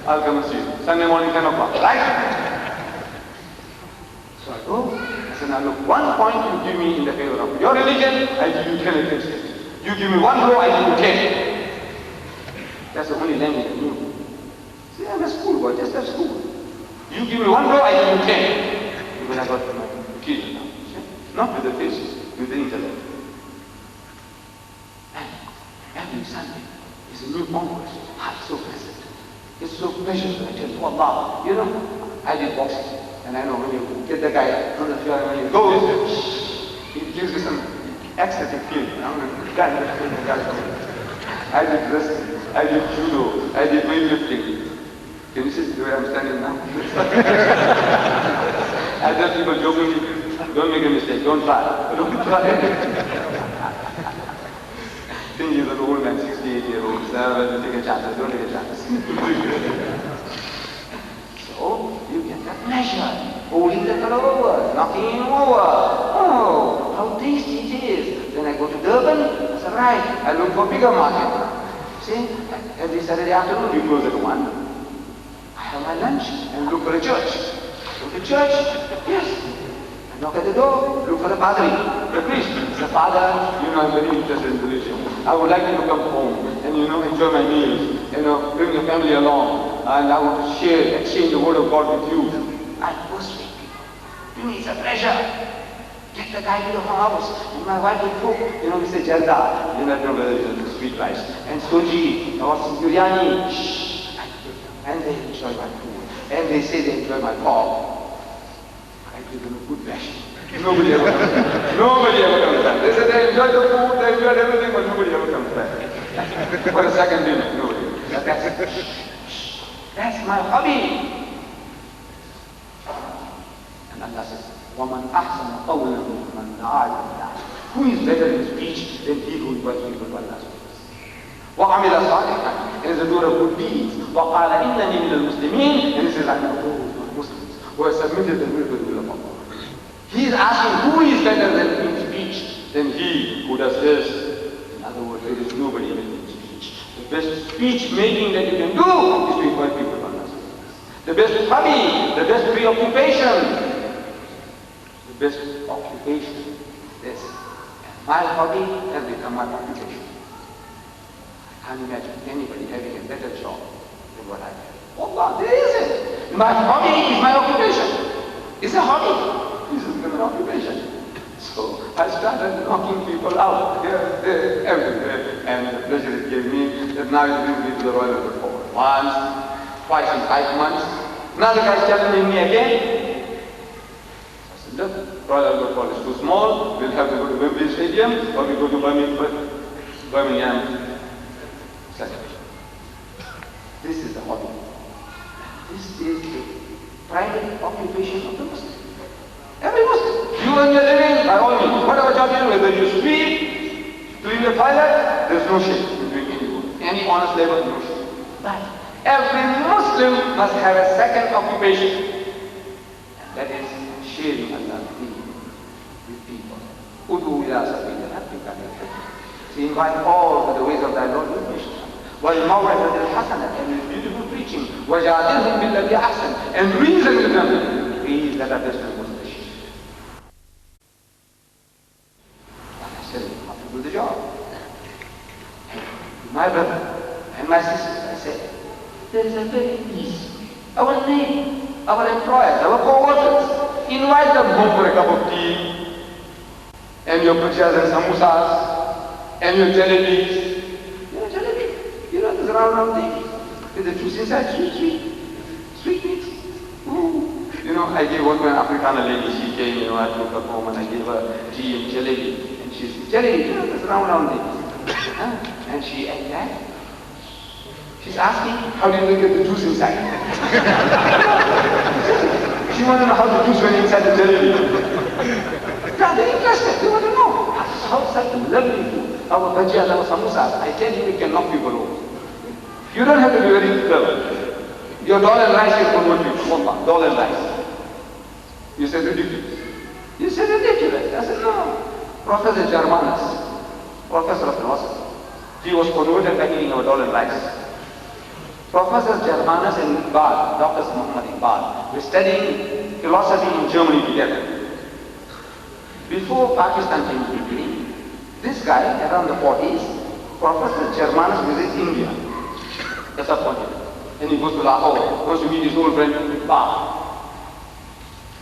S1: I'll come and see you. Sunday morning, 10 o'clock. Right? So I go. I said, now look, 1 point you give me in the favor of your religion, I give you 10 against it. You give me 1 blow, I give you 10. That's the only language I knew. See, I'm a schoolboy, just at school. You give me 1 blow, I give you 10. When I got my kids now. Not with the faces, with the intellect. And every Sunday is a new conquest. It's so pleasant. It's so precious. I tell you, Allah, you know, I did boxing. And I know when you get the guy from the floor and when he goes, it gives you some ecstatic feeling. I did wrestling, I did judo, I did weightlifting. Can you see the way I'm standing now? I tell people jokingly, don't make a mistake, don't try. Don't try. 10 years old man, 68-year-old, take a chance, don't take a chance. So, you get that pleasure, holding the fellow over, knocking him over. Oh, how tasty it is. Then I go to Durban, I said, right, I look for bigger market. See, every Saturday afternoon we close at 1. I have my lunch and look for a church. Go to church, yes. I knock at the door, look for the padre, the priest. I say, Father, you know, I'm very interested in religion. I would like you to come home and, you know, enjoy my meals, you know, bring your family along, and I want to exchange the word of God with you. I persuade people. To me, it's a pleasure. Get the guy to the house. And my wife will cook, you know, we say jalda, you know, whether it's sweet rice, and soji, or biryani. Shh. And they enjoy my food. And they say they enjoy my pork. I give them a good ration. Nobody ever comes back. Nobody ever comes back. They say they enjoy the food, they enjoy everything, but nobody ever comes back. For a second dinner, nobody. That's my hobby. And Allah says, وَمَنْ أَحْسَنَ قَوْلًا مِمَّنْ دَعَا إِلَى اللَّهِ. Who is better in speech than he who invites people to Allah's service? وَعَمِلَ صَالِحًا, and is a doer of good deeds. وَقَالَ إِنَّنِي مِنَ الْمُسْلِمِينَ, and he says, I know those Muslims who have submitted the will to the will of Allah. He is asking who is better than in speech than he who does this. In other words, there is nobody better in speech. The best speech making that you can do is to invite people to Allah's service. The best hobby, the best preoccupation. The best occupation, this. My hobby has become my occupation. I can't imagine anybody having a better job than what I have. Allah, there isn't. My hobby is my occupation. It's a hobby. It's an occupation. So I started knocking people out here, there, everywhere. And the pleasure it gave me that now it brings me to the Royal Albert Hall. Once, twice in 5 months. Now the guy's challenging me again. Look, Royal Albert Hall is too small, we'll have to go to Wembley Stadium or we go to Birmingham. This is the hobby. This is the private occupation of the Muslim. Every Muslim. You earn your living by all means. Whatever job you do, whether you sweep, clean the toilet, there's no shame in doing any work. Any honest labor, no shame. But every Muslim must have a second occupation. And that is sharing Allah's deen with people. Udu ila sabili rabbika bil hikmah. To invite all to the ways of thy Lord with wisdom. وَالْمَوْعِظَةِ الْحَسَنَةِ, and with beautiful preaching. وَجَادِلْهُمْ بِالَّتِي أَحْسَنُ, and reason with them. Ways that are best and most precious. Like I said, how to do the job. And my brother and my sisters, I said, there is a very easy. Our neighbor, our employers, our co-workers, invite them home for a cup of tea, and your bhajiyas and samosas, and your jalebis. You know jalebi? You know this round thing with the juice inside, sweet meat. Ooh. You know, I gave one to an Africana lady, she came, you know, I took her home and I gave her tea and jalebi. And she said, jalebi, you know this round thing. And she ate that. She's asking, how do you get the juice inside? She wants to know how the juice went inside the jalebi. Yeah, they're interested. They want to know. How such a lovely food. our bhajiyas, our samosas, I tell you, it can knock people over. You don't have to be very clever. Your dal and rice will convert you. Wallah, dal and rice. You said ridiculous. You said ridiculous. I said no. Professor Germanus, professor of philosophy, he was converted by eating our dal and rice. Professor Germanus and Iqbal, Dr. Muhammad Iqbal, were studying philosophy in Germany together. Before Pakistan came to being, this guy, around the 40s, Professor Germanus visits India. That's a point. And he goes to Lahore, goes to meet his old friend Iqbal.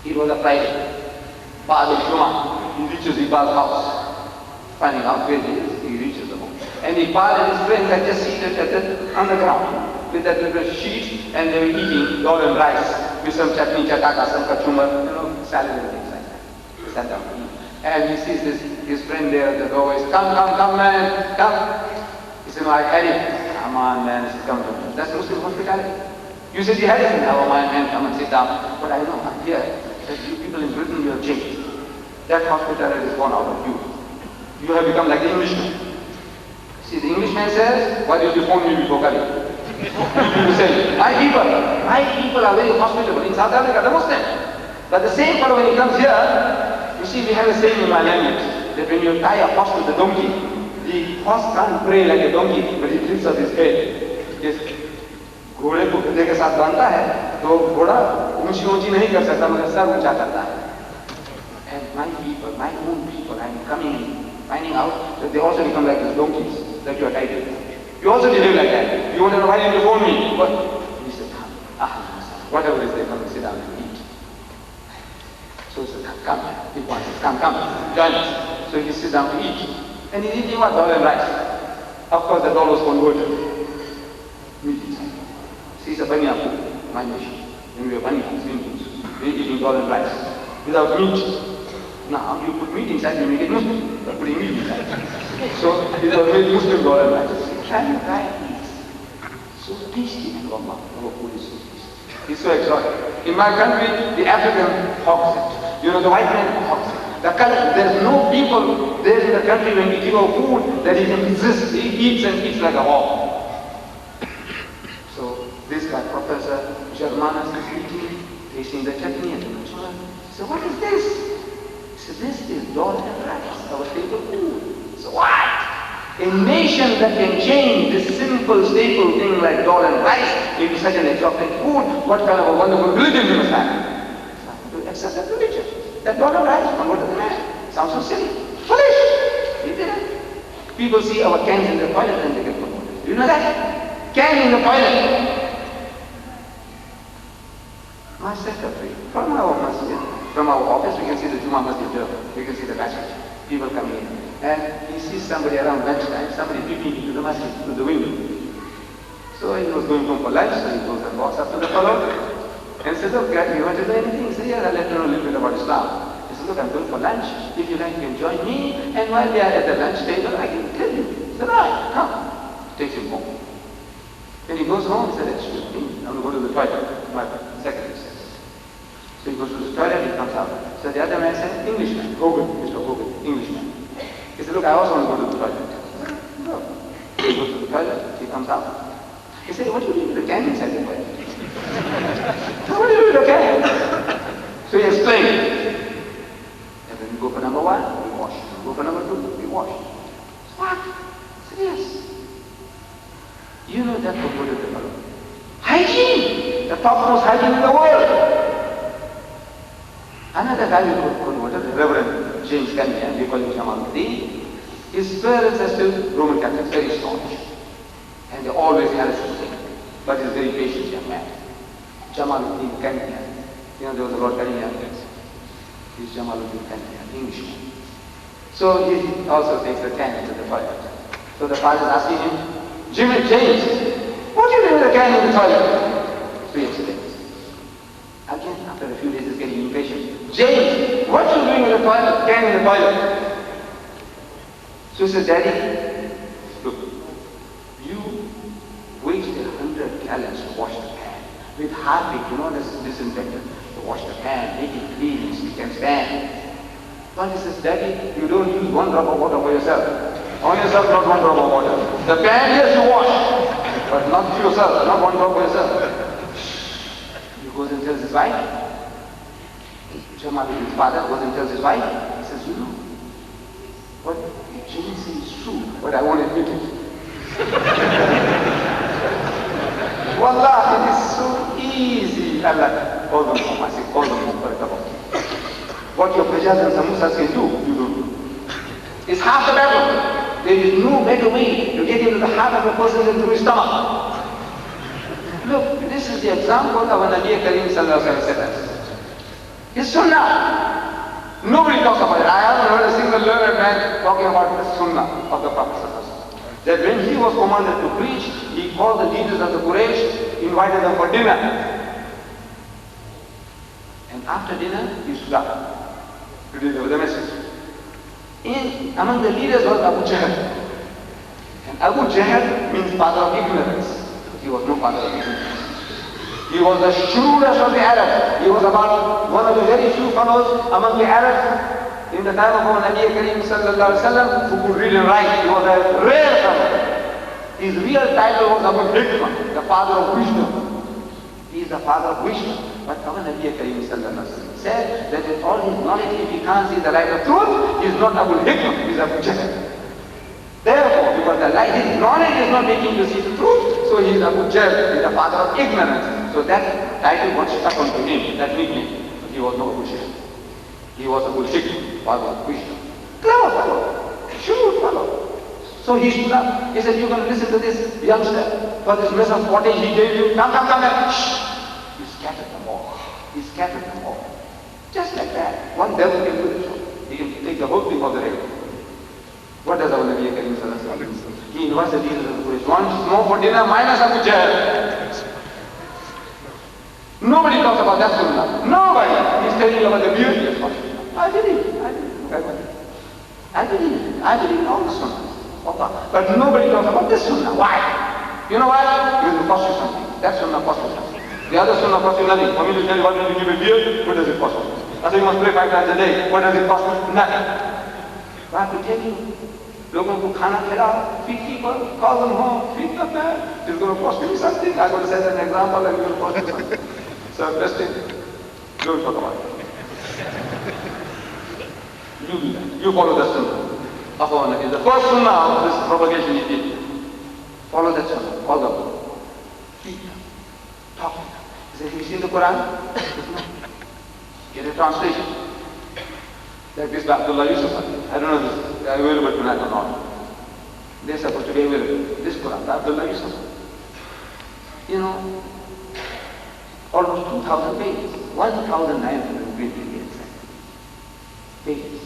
S1: It was a Friday. Ba'ad al-Jum'ah. He reaches Iqbal's house. Finding out where he is, he reaches the home. And Iqbal and his friends had just seated on the ground with that little sheet, and they were eating dal and rice with some chutney, chataka, some kachumar, salad and things like that. He sat down to eat. And he sees his friend there at the doorway. Come, man, come. He said, no, I had it. Come on, man, this is coming to me. That's Muslim hospitality. You said you had it. Never mind, man, come and sit down. But I know, I'm here. That you people in Britain, you have changed. That hospitality is gone out of you. You have become like the Englishman. See, the Englishman says, why did you phone me before coming? You say, my people are very hospitable. In South Africa, the Muslim. But the same fellow, when he comes here, you see, we have a saying in my language, that when you tie a horse to the donkey, the horse can't pray like a donkey, but he lifts up his head. Yes. घोड़े को गधे के साथ बांधता है तो घोड़ा ऊंची ऊंची नहीं कर सकता मगर सर ऊंचा करता है. And my people, my own people, I'm coming, finding out that they also become like these donkeys that you are tied to. You also behave like that. You want to know why did you phone me? What? He said, come. Whatever it is, they come and sit down and eat. So he said, come. He wants it. Come, join us. So he sits down to eat. And he's eating what? Dal and rice. Of course, the dal was converted. Meat inside. See, it's a banya food, my nation. And we are banya foods, we're eating dal and rice. Without meat. Now, you put meat inside, you make it Muslim. You're putting meat inside. So, it was made Muslim dal and rice. Can you try it? So tasty, and Allah, our food is so tasty. It's so exotic. In my country, the African hogs it. You know, the white man hogs it. There's no people there in the country when we give our food that he can resist. He eats and eats like a hog. So this guy, Professor Germanus, is eating, tasting the chutney and the kachumar. So what is this? He said, this is dal and rice, our staple food. So what? A nation that can change this simple staple thing like dal and rice into such an exotic food, what kind of a wonderful religion you must have? To accept that religion. That dal and rice, convert to the man. Sounds so silly. Foolish. He did it. People see our cans in the toilet and they get converted. Do you know that? Can in the toilet. My secretary, from our masjid, from our office, we can see the Jummah Masjid door. We can see the passage. People coming in. And he sees somebody around lunchtime, somebody peeping into the masjid through the window. So he was going home for lunch, so he goes and walks up to the fellow and says, look, you want to do anything? He says, yeah, I'll let you know a little bit about Islam. He says, look, I'm going for lunch. If you like, you can join me. And while we are at the lunch table, I can tell you. He said, all right, come. Takes him home. When he goes home, he said, excuse me, I'm going to go to the toilet. My secretary says. So he goes to the toilet, he comes out. So the other man said, Englishman, Hogan, Mr. Hogan, Englishman. He said, look, I also want to go to the toilet. No. He goes to the toilet, he comes out. He said, what do you do with the can inside the toilet? What do you do with the can? So he explained. And then we go for number one, we wash. We go for number two, we wash. What? I said, yes. You know that for good of the fellow. Hygiene! The topmost hygiene in the world. Another guy we converted, the Reverend James Kenya, we call him Jamaluddin. His parents are still Roman Catholics, very staunch. And they always harass him. But he's a very patient young man. Jamaluddin Kenya. You know, there was a Lord Kenya. He's Jamaluddin Kenya, Englishman. So he also takes the can into the toilet. So the father is asking him, James, what do you do with the can in the toilet? So he explains. Again, after a few days, he's getting impatient. James, what are you doing with the toilet? Can in the toilet? So he says, Daddy, look, you wasted 100 gallons to wash the pan. With Harpic, you know, this disinfectant, to wash the pan, make it clean, so you can stand. But he says, Daddy, you don't use one drop of water for yourself. On yourself, not one drop of water. The pan, yes, you wash, but not yourself, not one drop for yourself. He goes and tells his wife. Jamal, his father, goes and tells his wife. He says, you know, what Jimmy says is true, but I won't admit it. Wallah, it is so easy. Allah, call them home. I say, call them home for a cup of tea. What your prajas and samosas can do, you don't do. It's half the battle. There is no better way to get into the heart of a person than through his stomach. Look, this is the example of an Nabi Kareem sallallahu alaihi wasallam. It's sunnah. Nobody talks about it. I haven't heard a single learned man talking about the sunnah of the Prophet sallallahu alaihi wasallam. That when he was commanded to preach, he called the leaders of the Quraysh, invited them for dinner. And after dinner, he stood up to deliver the message. Among the leaders was Abu Jahl. And Abu Jahl means father of ignorance. He was no father of ignorance. He was the shrewdest of the Arabs. He was about one of the very few fellows among the Arabs in the time of our Nabi Kareem sallallahu alaihi wasallam who could read and write. He was a rare fellow. His real title was Abu Hikmah, the father of wisdom. He is the father of wisdom. But our Nabi Kareem sallallahu alaihi wasallam said that with all his knowledge, if he can't see the light of truth, he is not Abu Hikmah, he is Abu Jahl. Therefore, because the light, his knowledge is not making you see the truth, so he is Abu Jahl, he is the father of ignorance. So that title got stuck onto him, that nickname. He was no Abu Jahl. He was Abu Hikmah, father of wisdom. Clever fellow, shrewd fellow. So he stood up, he said, you're going to listen to this youngster for this mess of pottage he gave you. Come, shh. He scattered them all. He scattered them all. Just like that. One devil can do this. He can take the whole thing off the rail. What does our Nabi Kareem sallallahu alaihi wasallam do? He invites the leaders of the Quraysh. Once more for dinner, minus Abu Jahl. Nobody talks about that sunnah. Nobody. He's telling you about the beauty of sunnah. I believe in all the sunnahs. But nobody talks about this sunnah. Why? You know why? It will cost you something. That sunnah costs you something. The other sunnah costs you nothing. For me to tell you what will give a beer, what does it cost you? I say you must pray 5 times a day. What does it cost you? Nothing. But I have to tell you, लोगों को खाना खिलाओ, feed people, call them home, feed them there. It's going to cost you something. I'm going to set an example and it will cost you something. So best thing, don't talk about it. You do that. You follow the sunnah. The first sunnah of this propagation he did. Follow that sunnah. Call them. Feed them. Talk to them. He said, have you seen the Quran? Get a translation. Like this by Abdullah Yusuf. I don't know if they are available tonight or not. They're supposed to be available. This Quran by Abdullah Yusuf. You know, almost 2,000 pages. 1,928 pages.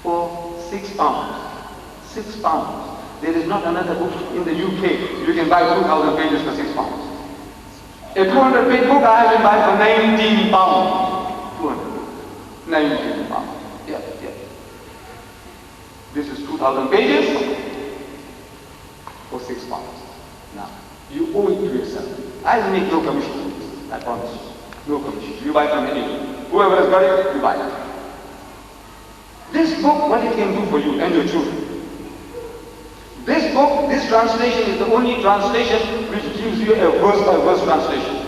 S1: For 6 pounds. 6 pounds. There is not another book in the UK. You can buy 2,000 pages for 6 pounds. A 200-page book I will buy for 19 pounds. 200. 19 pounds. Yeah. This is 2,000 pages for 6 pounds. Now, you owe it to yourself. I will make no commission. I promise you. No commission. You buy from anyone. Whoever has got it, you buy it. This book, what it can do for you and your children. This book, this translation is the only translation which gives you a verse-by-verse translation.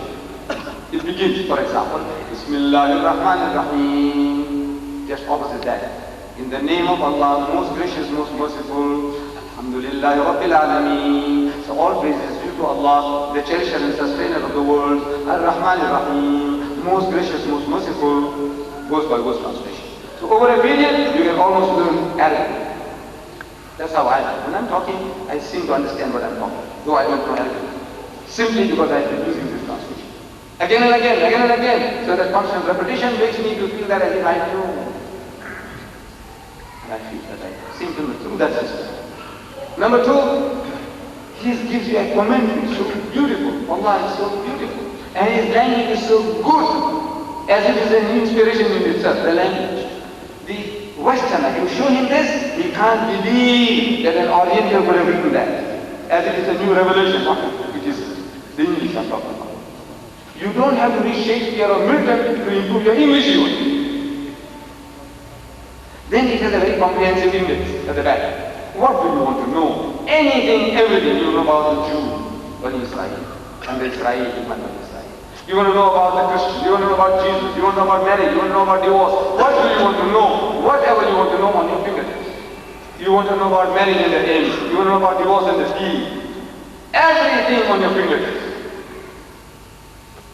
S1: It begins, for example, Bismillahirrahmanirrahim. Just opposite that. In the name of Allah, most gracious, most merciful. Alhamdulillahi Rabbil Alameen. So all praise is due to Allah, the cherisher and sustainer of the world. Ar-Rahmanir-Rahim. Most gracious, most merciful. Verse-by-verse translation. So over a period, you can almost learn Arabic. That's how I am. When I'm talking, I seem to understand what I'm talking, though I don't know Arabic. Simply because I've been using this translation. Again and again. So that constant repetition makes me to feel that I know. And I feel that I seem to know through that system. Number 2, he gives you a commentary, so beautiful. Allah is so beautiful. And his language is so good, as it is an inspiration in itself, the language. The Westerner, you show him this, he can't believe that an Oriental would have written that. As it is a new revelation, which is the English I'm talking about. You don't have to read Shakespeare or Milton to improve your English even. Then it has a very comprehensive index at the back. What do you want to know? Anything, everything you know about the Jew, Bani Israel, and the Israel, Bani Israel. You want to know about the Christian, you want to know about Jesus, you want to know about marriage, you want to know about divorce. What do you want to know? Whatever you want to know on your fingertips. You want to know about marriage and the end, you want to know about divorce and the scheme. Everything on your fingertips.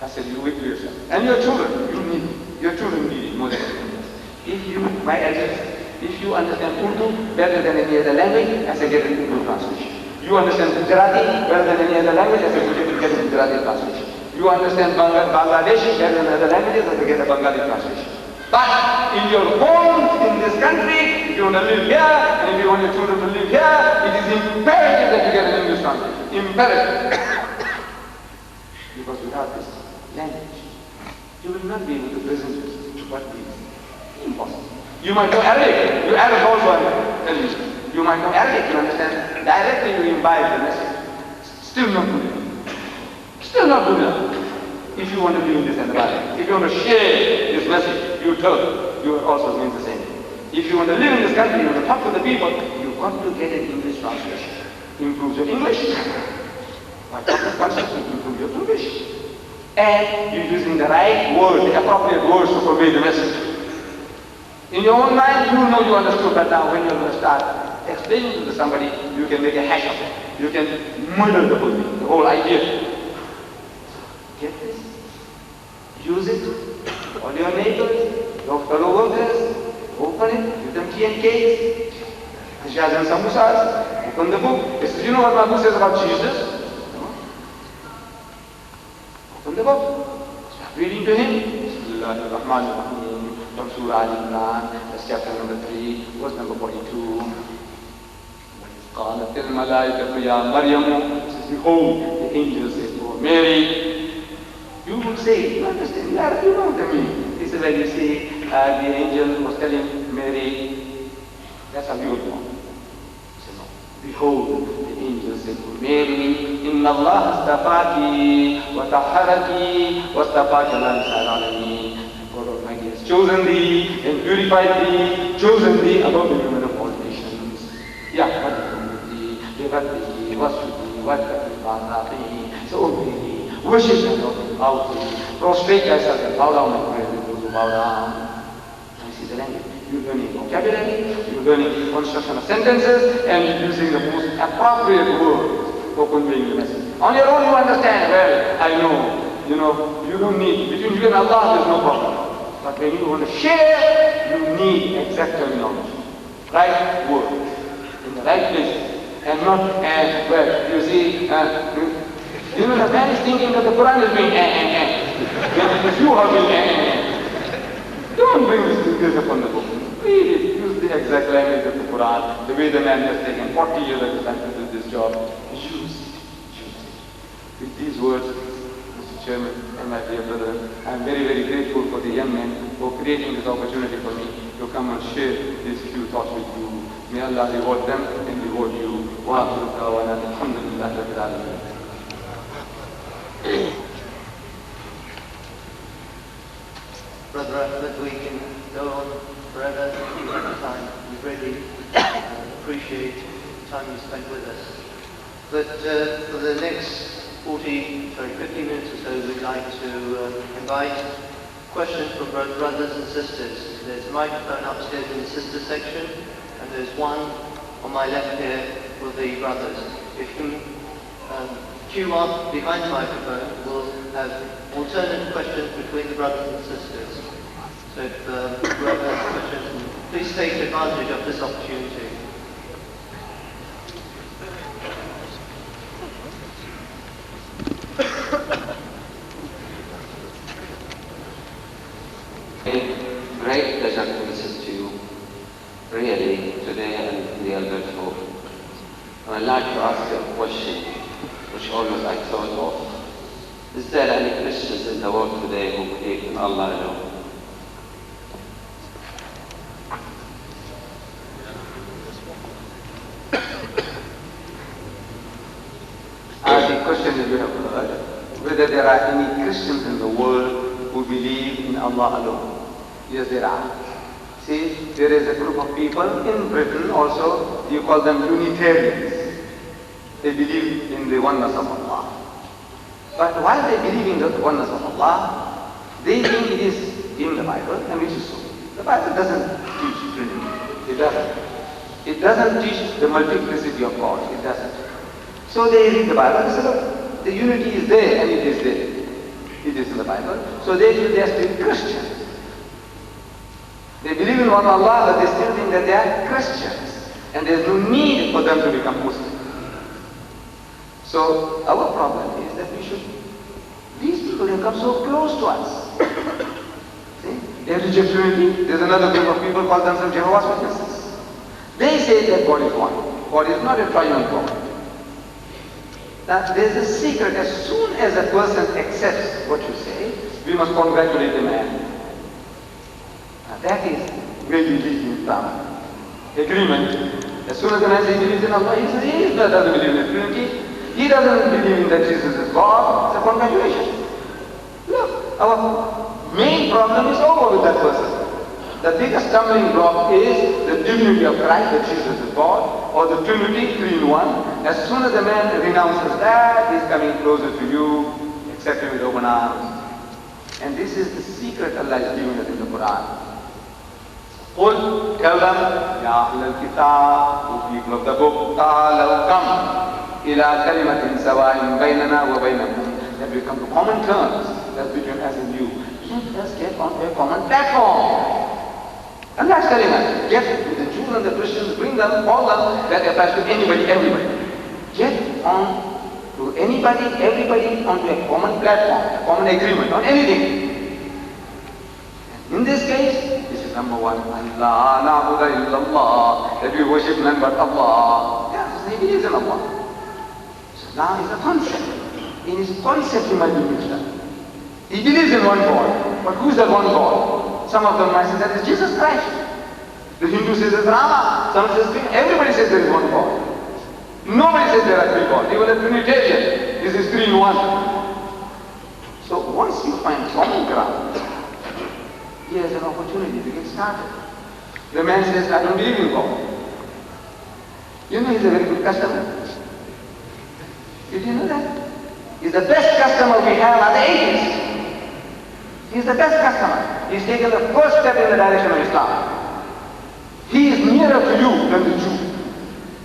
S1: I said, you wait for yourself. And your children, you need it. Your children need it more than anything else. If you, my address, if you understand Urdu better than any other language, I say get an Urdu translation. You understand Gujarati better than any other language, I say get a Gujarati translation. You understand Bangladeshi better than other languages, I say get a Bengali translation. But in your homes, in this country, if you want to live here, and if you want your children to live here, it is imperative that you get an English translation. Imperative. Because without this language, you will not be able to present what is impossible. You might know Arabic. You Arab also, I'm telling you. You might know Arabic, you understand. Directly you imbibe the message. Still not good enough. Still not good enough. If you want to be in this environment, if you want to share this message, you tell, you also means the same. If you want to live in this country, you want to talk to the people, you've got to get an English translation. Improves your English. By talking constantly, improve your English. And you're using the right words, the appropriate words to convey the message. In your own mind, you know you understood, but now when you're going to start explaining to somebody, you can make a hash of it. You can murder the whole thing, the whole idea. Get this? Use it. All your neighbors, your fellow workers, open it, give them tea and cakes, kashas and samosas, open the book. It says, you know what my book says about Jesus? Open the book. Start reading to him. Bismillahirrahmanirrahim. From Surah Al-Imran, that's chapter number 3, verse number 42. قالت الملائكة يا مريم, says, behold, the angel said to Mary. You would say, you understand, you know what I mean. This is when you say, the angel was telling Mary, that's how you would know. So no. Behold, the angel said to Mary, إن الله استفاكِ وطهركِ واصطفاكِ على نساء العالمين. God Almighty has chosen thee and purified thee, chosen thee above the women of all nations. So obey thee, worship and bow thee, prostrate thyself and bow down and pray with those who bow down. This is the language. You're learning vocabulary, you're learning construction of sentences, and you're using the most appropriate words for conveying the message. On your own you understand, well, I know, you don't need, between you and Allah there's no problem. But when you want to share, you need exact terminology. Right word, in the right place. And not, well, you see, the man is thinking that the Quran is doing when it is you who are doing Don't bring this upon the book. Read it, use the exact language of the Quran, the way the man has taken 40 years at the time to do this job. Use it. With these words, Chairman and my dear brother, I am very, very grateful for the young men for creating this opportunity for me to come and share these few thoughts with you. May Allah reward them and reward you. Wa akhiru da'wana alhamdulillahi rabbil alamin.
S2: Brother Ahmed, we can go on forever. Thank you for the time. We really appreciate the time you spent with us. But for the next 50 minutes or so, we'd like to invite questions from both brothers and sisters. There's a microphone upstairs in the sister section, and there's one on my left here for the brothers. If you can queue up behind the microphone, we'll have alternate questions between the brothers and sisters. So if whoever has questions, please take advantage of this opportunity.
S3: Great pleasure to listen to you, really, today and in the Albert Hall. And I'd like to ask you a question, which always I thought of. Is there any Christians in the world today who believe in Allah alone?
S1: The question that you have heard, whether there are any Christians in the world who believe in Allah alone. Yes, there are. See, there is a group of people in Britain also, you call them Unitarians. They believe in the oneness of Allah. But while they believe in the oneness of Allah, they think it is in the Bible, and which is so. The Bible doesn't teach Trinity. It doesn't. It doesn't teach the multiplicity of God. It doesn't. So they read the Bible and say, look, the unity is there, and it is there. It is in the Bible. So they feel they are still Christians. They believe in one Allah, but they still think that they are Christians. And there is no need for them to become Muslims. So our problem is that these people have come so close to us. See? They reject Trinity. There's another group of people called themselves Jehovah's Witnesses. They say that God is one. God is not a triune God. Now there's a secret. As soon as a person accepts what you say, we must congratulate the man. Now that is really leading from agreement. As soon as the man says he believes in Allah, he says he doesn't believe in Trinity. He doesn't believe that Jesus is God. It's a congratulation. Look, our main problem is over with that person. The biggest stumbling block is the divinity of Christ, that Jesus is God, or the Trinity, 3 in 1. As soon as the man renounces that, he's coming closer to you, accept him with open arms. And this is the secret Allah is giving us in the Quran. قل, tell them, Ya Ahl al-Kitab, you people of the book, ta'alaw, come. إلى كلمة سواء بيننا وبينكم, that we come to common terms, that's between us and you. Let us get on a common platform. And that's telling us, get the Jews and the Christians, bring them, all them, that applies to anybody, everybody. Get on to anybody, everybody onto a common platform, a common agreement on anything. In this case, this is number one, Allah na'budu illallah, that we worship none but Allah. Yes, he believes in Allah. Now is a concept. In his concept he might be mixed up. He believes in one God. But who is that one God? Some of them might say that is Jesus Christ. The Hindu says it's Rama. Some says everybody says there is one God. Nobody says there are 3 gods. Even a Trinitarian. This is 3 in 1. So once you find common ground, here's an opportunity to get started. The man says, I don't believe in God. You know he's a very good customer. Did you know that? He's the best customer we have are the atheists. He's the best customer. He's taken the first step in the direction of Islam. He is nearer to you than the Jew,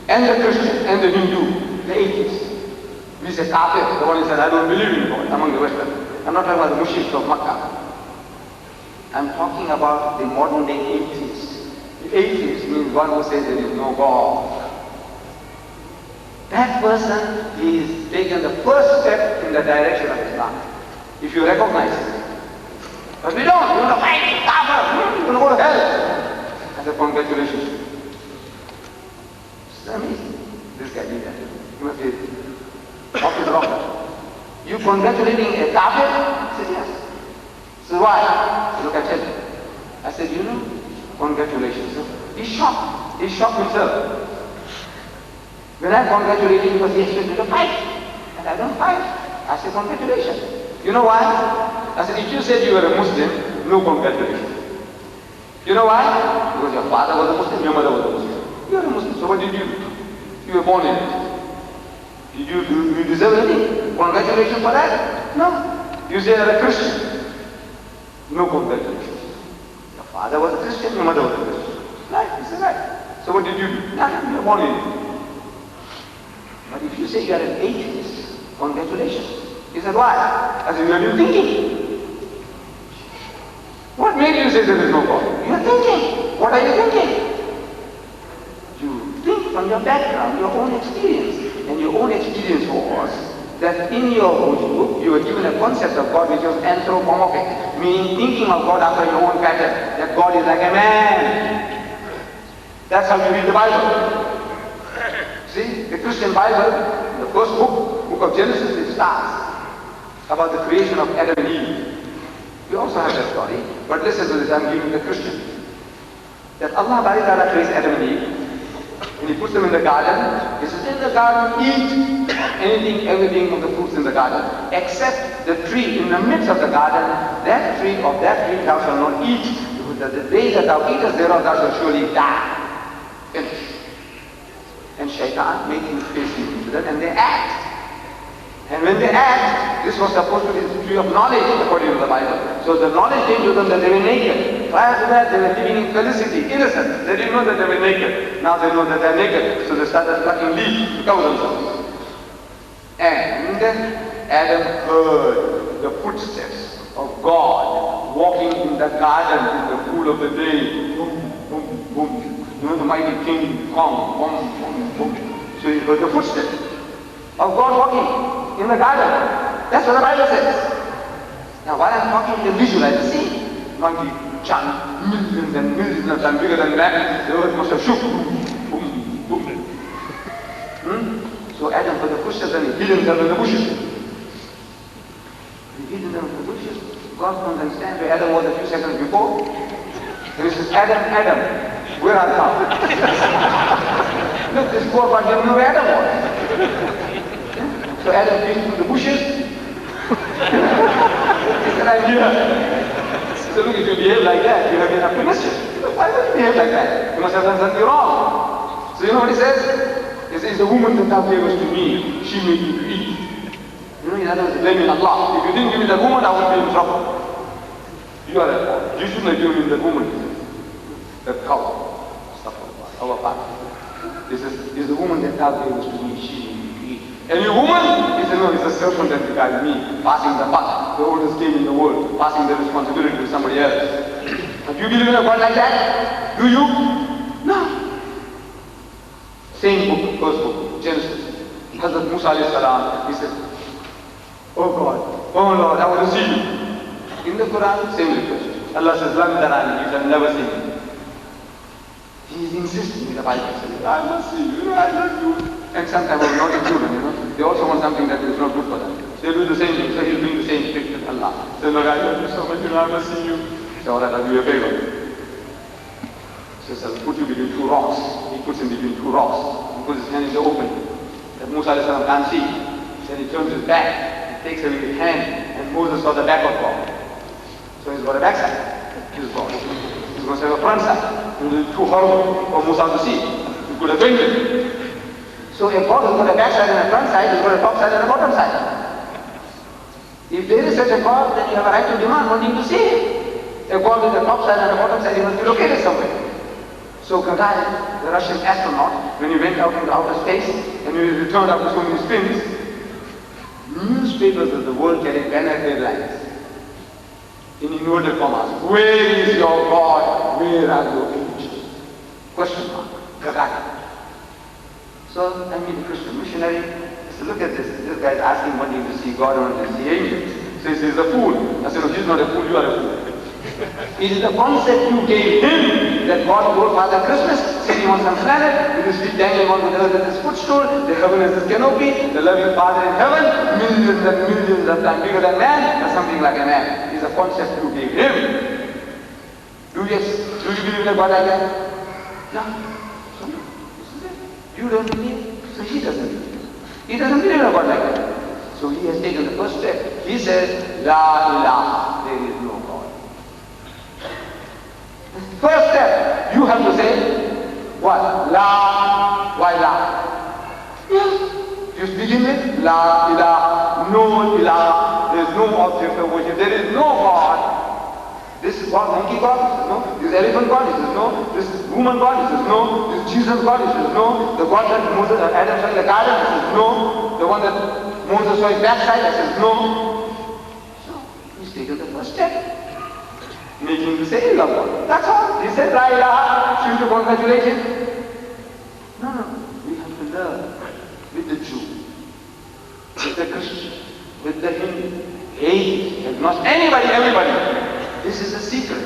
S1: and the Christian, and the Hindu, the atheist. We say kafir, the one who said, I don't believe in God, among the Western. I'm not talking about the mushriks of Makkah. I'm talking about the modern day atheist. The atheist means one who says there is no God. That person is taken the first step in the direction of Islam, if you recognize it. But we don't. You want to fight, kafir, you're going to go to hell. I said, congratulations. It's amazing. This guy did that. He must be off his rocker. You congratulating a kafir? I said, yes. So why? Look, I tell you. I said, you know, congratulations. He's shocked. He shocked himself. When I congratulate him because he expected to fight, and I don't fight, I say congratulations. You know why? I said, if you said you were a Muslim, no congratulations. You know why? Because your father was a Muslim, your mother was a Muslim. You are a Muslim, so what did you do? You were born in it. Did you deserve anything? Congratulations for that? No. You say you're a Christian. No congratulations. Your father was a Christian, your mother was a Christian. Right? This is right. So what did you do? Nothing, you were born in it. But if you say you are an atheist, congratulations. He said, why? I said, you have been thinking. What made you say there is no God? You are thinking. What are you thinking? You think from your background, your own experience. And your own experience was that in your book, you were given a concept of God which was anthropomorphic, meaning thinking of God after your own pattern, that God is like a man. That's how you read the Bible. See, the Christian Bible, the first book of Genesis, it starts about the creation of Adam and Eve. We also have that story, but listen to this, I'm giving the Christian. That Allah creates Adam and Eve, and He puts them in the garden. He says, in the garden, eat anything, everything of the fruits in the garden, except the tree in the midst of the garden. That tree thou shalt not eat, because that the day that thou eatest thereof thou shalt surely die. Finish. And Shaitan made him face into them, and they act. And when they act, this was supposed to be the tree of knowledge according to the Bible. So the knowledge came to them that they were naked. Prior to that, they were living in felicity, innocent. They didn't know that they were naked. Now they know that they're naked. So they started plucking leaves to cover themselves. And Adam heard the footsteps of God walking in the garden in the cool of the day. Boom, boom, boom. You know the mighty King Kong. Boom, boom, boom. So he heard the footsteps of God walking in the garden. That's what the Bible says. Now while I'm talking, you visualize the scene. Monkey chant millions and millions of times bigger than that. The earth must have shook. Boom, boom. So Adam heard the footsteps and he hid himself in the bushes. He hid himself in the bushes. God comes and stands where Adam was a few seconds before. And he says, Adam, Adam, where art thou? Look, this poor man didn't know where Adam was. So Adam came through the bushes. He said, I'm here. So look, if you behave like that, you have been up to mischief. Why would you behave like that? You must have done something wrong. So you know what he says? He says, the woman that thou gavest to me, she made me to eat. You know, in other words, blaming Allah. If you didn't give me that woman, I would be in trouble. You are at fault. You shouldn't have given me that woman. That cow. Our father. He says, is the woman that thou gavest to me, she made me to eat. And you woman? He said, no, it's a serpent that beguiled me, passing the buck, the oldest game in the world, passing the responsibility to somebody else. But you believe in a God like that? Do you? No. Same book, first book, Genesis. Hazrat Musa alayhi salam, he said, oh God, oh Lord, I want to see you. In the Quran, same request. Allah says, Lam tarani, you shall never see me. He is insisting in the Bible, saying, I must see you, I love you. And sometimes we're not children, they also want something that is not good for them. They do the same thing, so he's doing the same trick with Allah. Say, Lord, I love you so much, I must see you. Say, all right, I'll do you a favor. He says, I'll put you between two rocks. He puts him between two rocks. He puts his hand in the open. That Musa alayhi salam can't see. Then he turns his back. He takes away his hand, and Moses saw the back of God. So he's got a backside. His God. He's going to have a front side. It will be too horrible for Musa to see. He could have fainted. So if God has got a backside and a front side, he's got a top side and a bottom side. If there is such a God, then you have a right to demand wanting to see him. A God with a top side and a bottom side, he must be located somewhere. So Gagarin, the Russian astronaut, when he went out into outer space and he returned after so many spins, newspapers of the world carried banner headlines in inverted commas. Where is your God? Where are your angels? Question mark. Gagarin. So I meet a Christian missionary. I said, look at this. This guy is asking wanting to see God or wanting to see angels. So he says, he's a fool. I said, no, he's not a fool, you are a fool. It is the concept you gave him that God told Father Christmas, sitting on some planet, with his feet dangling on the earth at his footstool, the heaven is his canopy, the loving Father in heaven, millions and millions of times bigger than man, or something like a man. It is a concept you gave him. Do you believe in a God like that? No. So no. This is it. You don't believe, so he doesn't believe. He doesn't believe in a God like that. So he has taken the first step. He says, La ilaha, there is no God. First step, you have to say, what? La, why la? Yes. Just begin with La ilaha, no ilaha, there is no object of worship, there is no God. This is God, monkey God, he says no. This elephant God, he says no. This woman God, he says no. This Jesus God, he says no. The God that Moses, Adam saw in the garden, he says no. The one that Moses saw his backside, he says no. So, he's taken the first step. Making the say love God. That's all. He said, La ilaha, should you congratulations? No. We have to learn with the Jew, with the Christian, with the Hindu, Haiti, agnostic, anybody, everybody. This is a secret.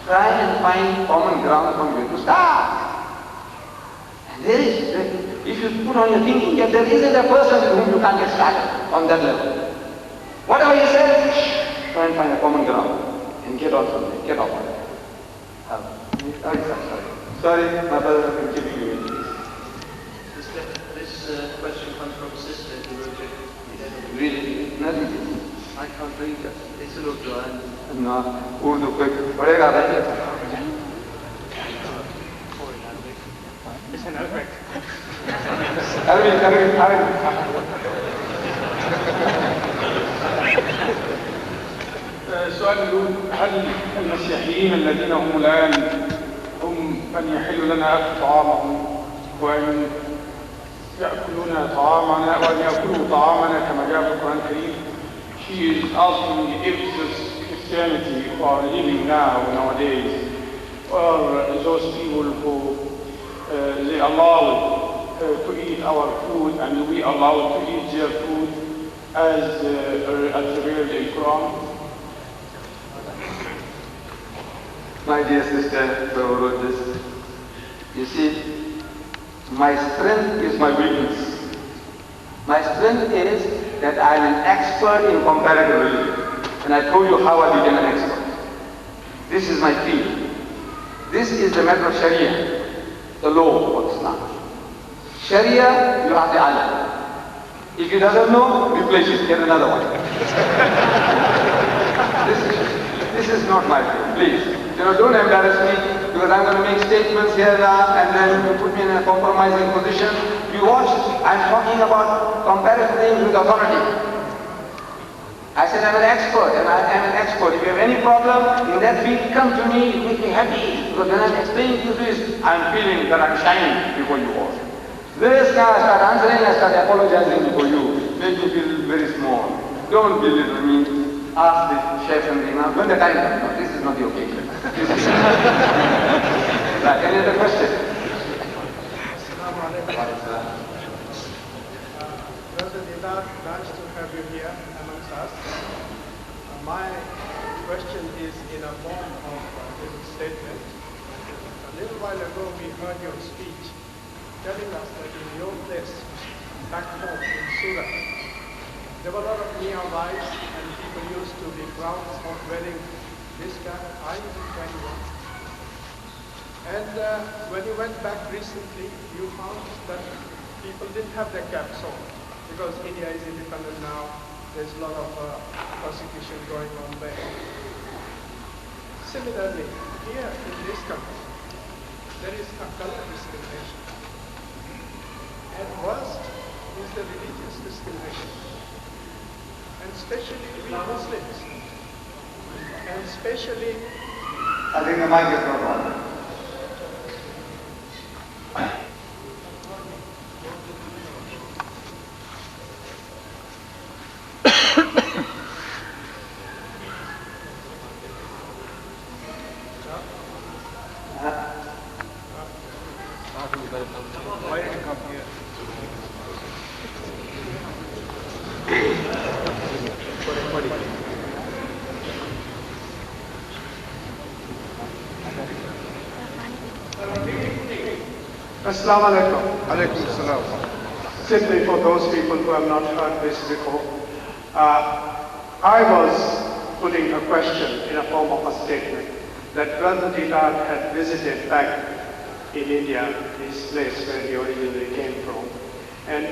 S1: Try and find common ground from where to start. And there is, if you put on your thinking, that there isn't a person with whom you can't get started on that level. Whatever you say, try and find a common ground. And get off from there, get off of it. Sorry, my brother has been keeping you in this.
S2: This question comes from a sister who wrote it.
S1: Really? Nothing.
S2: I can't read it. It's a little dry.
S1: No, Urdu quick. Padega,
S4: السؤال يقول هل المسيحيين الذين هم الآن هم من يحل لنا أكل طعامهم وأن يأكلون طعامنا وأن يأكلوا طعامنا كما جاء في القرآن الكريم? She is asking me if this Christianity who are living nowadays, or those people who they allow to eat our food and we allow to eat their food as revealed in Quran.
S1: My dear sister who wrote this, you see, my strength is my weakness. My strength is that I am an expert in comparative religion. And I told you how I became an expert. This is my field. This is the matter of Sharia, the law of Islam. Sharia, you have the Allah. If you doesn't know, replace it, get another one. This is not my field, please. Don't embarrass me, because I'm going to make statements here and then you put me in a compromising position. You watch, I'm talking about comparative things with authority. I said I'm an expert, and I am an expert. If you have any problem in that field, come to me, it makes me happy. Because when I'm explaining to you this, I'm feeling that I'm shining before you all. This now I start answering, I start apologizing before you. Make me feel very small. Don't belittle me. Ask the chef and the imam when the time comes. No, this is not the occasion. Right, any other question?
S5: Brother Deedat, nice to have you here amongst us. My question is in a form of a little statement. A little while ago we heard your speech telling us that in your place, back home in Surat, there were a lot of neon lights and people used to be proud of wearing this kind of I-21. And when you went back recently, you found that people didn't have their caps on because India is independent now. There's a lot of persecution going on there. Similarly, here in this country, there is a color discrimination. And worst is the religious discrimination. And especially we Muslims. And especially...
S1: I think the mic is not on.
S5: Why did you come here? Assalamu alaikum.
S6: Alaikum salam.
S5: Simply for those people who have not heard this before, I was putting a question in a form of a statement that Brother Deedat had visited back in India, this place where he originally came from. And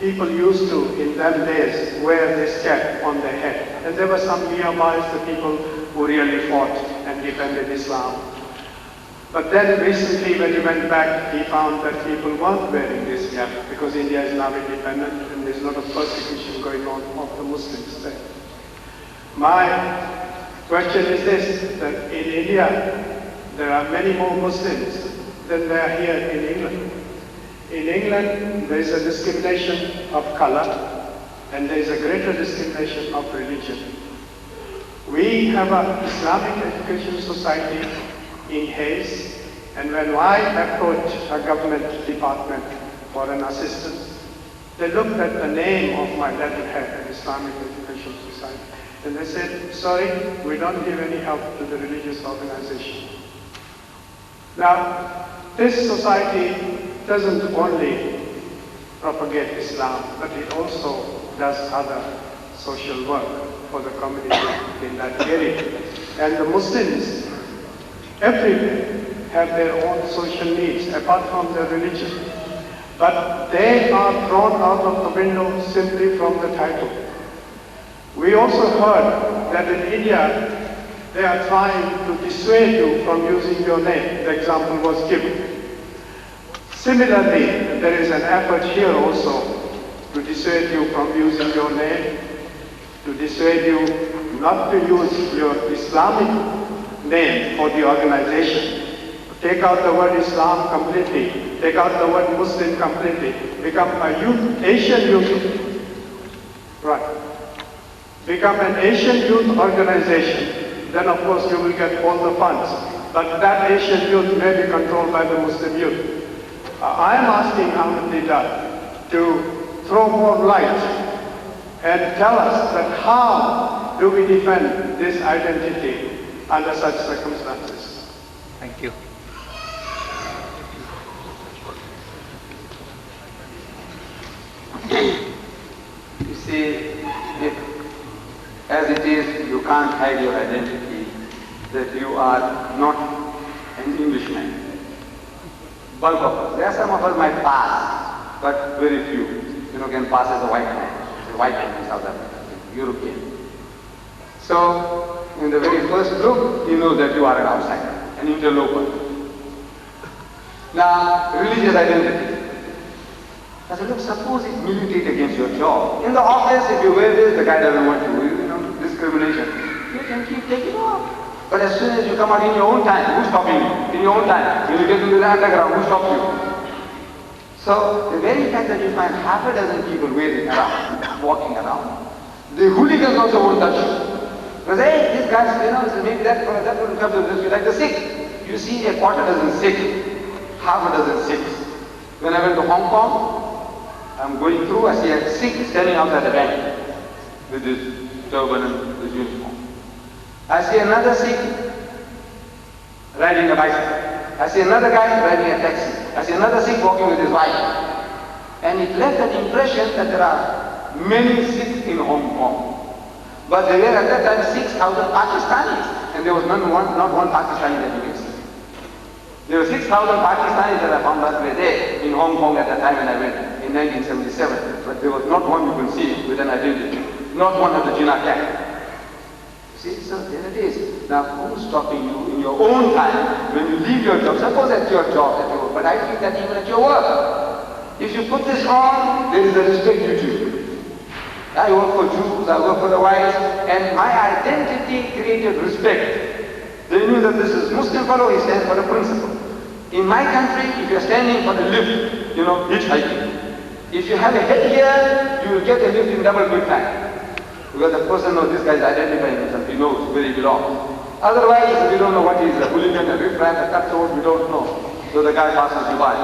S5: people used to, in them days, wear this cap on their head. And there were some nearby, the people who really fought and defended Islam. But then recently when he went back, he found that people weren't wearing this cap because India is now independent and there's a lot of persecution going on of the Muslims there. My question is this, that in India, there are many more Muslims than there are here in England. In England, there is a discrimination of color and there is a greater discrimination of religion. We have an Islamic Education Society in Hayes, and when I approached a government department for an assistance, they looked at the name of my letterhead, Islamic Education Society, and they said, sorry, we don't give any help to the religious organization. Now, this society doesn't only propagate Islam, but it also does other social work for the community in that area. And the Muslims everywhere have their own social needs apart from their religion. But they are thrown out of the window simply from the title. We also heard that in India they are trying to dissuade you from using your name. The example was given. Similarly, there is an effort here also to dissuade you from using your name, to dissuade you not to use your Islamic name for the organization. Take out the word Islam completely, take out the word Muslim completely, become a youth, Asian youth, right. Become an Asian youth organization, then of course you will get all the funds. But that Asian youth may be controlled by the Muslim youth. I am asking AHMED to throw more light and tell us that how do we defend this identity under such circumstances.
S2: Thank you.
S1: You see, if, as it is, you can't hide your identity, that you are not an Englishman. Bulk of us. There are some of us might pass, but very few, can pass as a white man. A white man in South Africa, European. So, in the very first group, you know that you are an outsider, an interloper. Now, religious identity. I said, look, suppose it militates against your job. In the office, if you wear this, the guy doesn't want you, discrimination. You can keep taking off. But as soon as you come out in your own time, who's stopping you? In your own time, when you get into the underground, who stops you? So, the very fact that you find half a dozen people wearing around, walking around, the hooligans also won't touch you. Because, hey, these guys, maybe that will come to this. Like the Sikh, you see a quarter dozen Sikh, half a dozen Sikhs. When I went to Hong Kong, I'm going through, I see a Sikh standing outside the bank with his turban and his uniform. I see another Sikh riding a bicycle. I see another guy riding a taxi. I see another Sikh walking with his wife. And it left an impression that there are many Sikhs in Hong Kong. But there were at that time 6,000 Pakistanis, and there was not one Pakistani that you can see. There were 6,000 Pakistanis that I found that were there in Hong Kong at the time when I went in 1977, but there was not one you can see with an identity, not one of the Jinnah camp. See, so there it is. Now, who's stopping you in your own time when you leave your job? Suppose at your job, but I think that even at your work, if you put this on, there is a respect due to you. I work for Jews, I work for the whites, and my identity created respect. They knew that this is Muslim fellow, he stands for the principle. In my country, if you're standing for the lift, hitchhiking. If you have a headgear, you will get a lift in double quick time. Because the person knows this guy is identifying himself, he knows where he belongs. Otherwise, we don't know what he is, a hooligan, a riffraff, a cutthroat, we don't know. So the guy passes you by.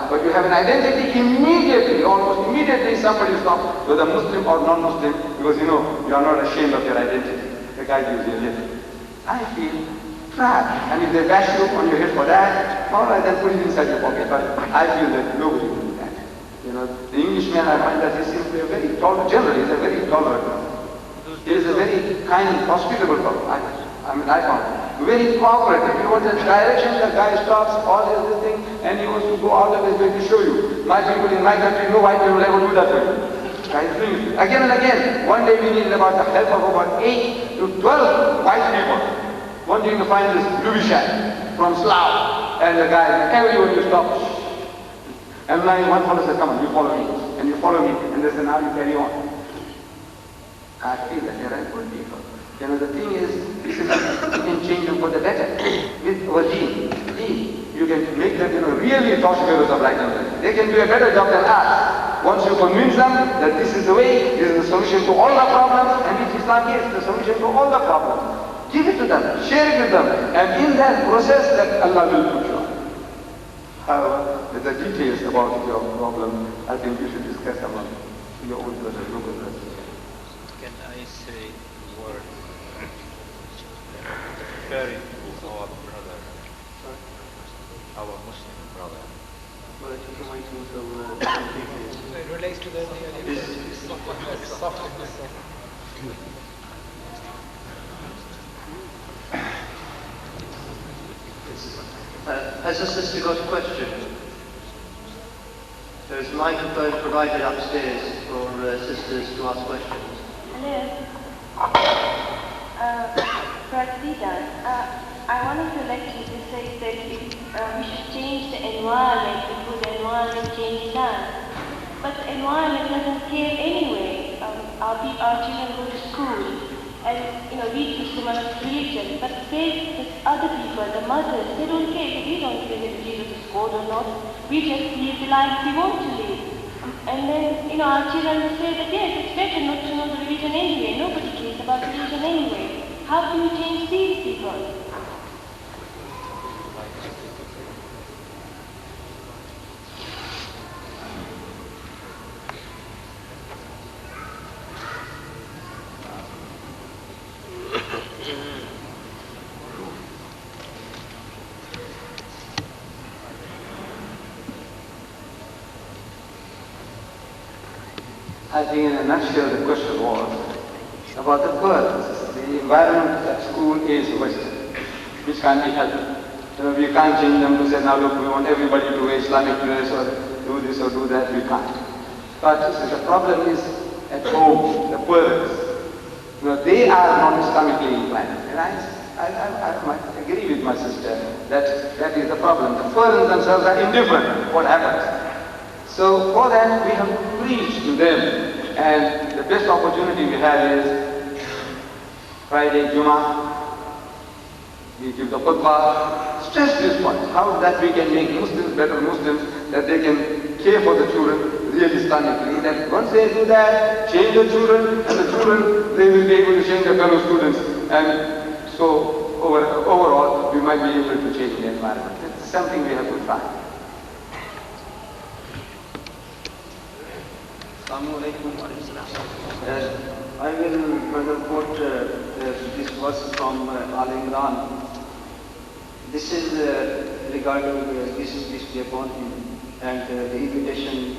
S1: But you have an identity, immediately, almost immediately somebody stops, whether Muslim or non-Muslim, because you are not ashamed of your identity. The guy gives you a lift. I feel trapped. And if they bash you on your head for that, all right, then put it inside your pocket. But I feel that nobody will do that. The Englishman, I find that he seems to be a very tolerant, generally, he's a very tolerant man. He is a very kind, hospitable fellow. I found it. Very cooperative. You want a direction, the guy stops, all this thing, and he wants to go out of his way to show you. My people in my country, no white people ever do that for you. Guys doing it. Again and again. One day we needed about the help of about 8 to 12 white people wanting to find this Lubishan from Slough. And the guy, everyone you stop. And now one fellow says, come on, you follow me. And you follow me. And they say, now you carry on. I feel that there are good people. The thing is, you can change them for the better. With our deen, you can make them, really torchbearers of righteousness. They can do a better job than us. Once you convince them that this is the way, this is the solution to all the problems, and which Islam is the solution to all the problems. Give it to them, share it with them, and in that process, that Allah will put you on. However, the details about your problem, I think you should discuss among your own brothers, local brothers.
S6: Can I say a word? Referring to our brother, our Muslim brother.
S2: Well, if you can wait until
S6: It relates to the softness.
S2: Has the sister got a question? There is a microphone provided upstairs for sisters to ask questions.
S7: Hello. Brother Deedats, I wanted to let you to say that we should change the environment before environment changes hands. But the environment doesn't care anyway. Our children go to school and read Muslim religion, but the other people, the mothers, they don't care. We don't care whether Jesus is God or not. We just live the life we want to live. And then, our children will say that yes, it's better not to know the religion anyway. Nobody cares about religion anyway. How do you change these people?
S1: I think in a nutshell the question was about the pearls. The environment at school is Western, which can't be helped. We can't change them to say, now look, we want everybody to wear Islamic dress or do this or do that. We can't. But the problem is at home, the pearls. They are not Islamically inclined. And I might agree with my sister that is the problem. The pearls themselves are indifferent what happens. So for that we have preached to them, and the best opportunity we have is Friday, Jummah, we give the khutbah, stress this point, how that we can make Muslims better Muslims, that they can care for the children really Islamically, that once they do that, change the children, and the children, they will be able to change their fellow students, and so overall we might be able to change the environment. It's something we have to try.
S8: I will further quote this verse from Al Imran. This is regarding this day upon him and the invitation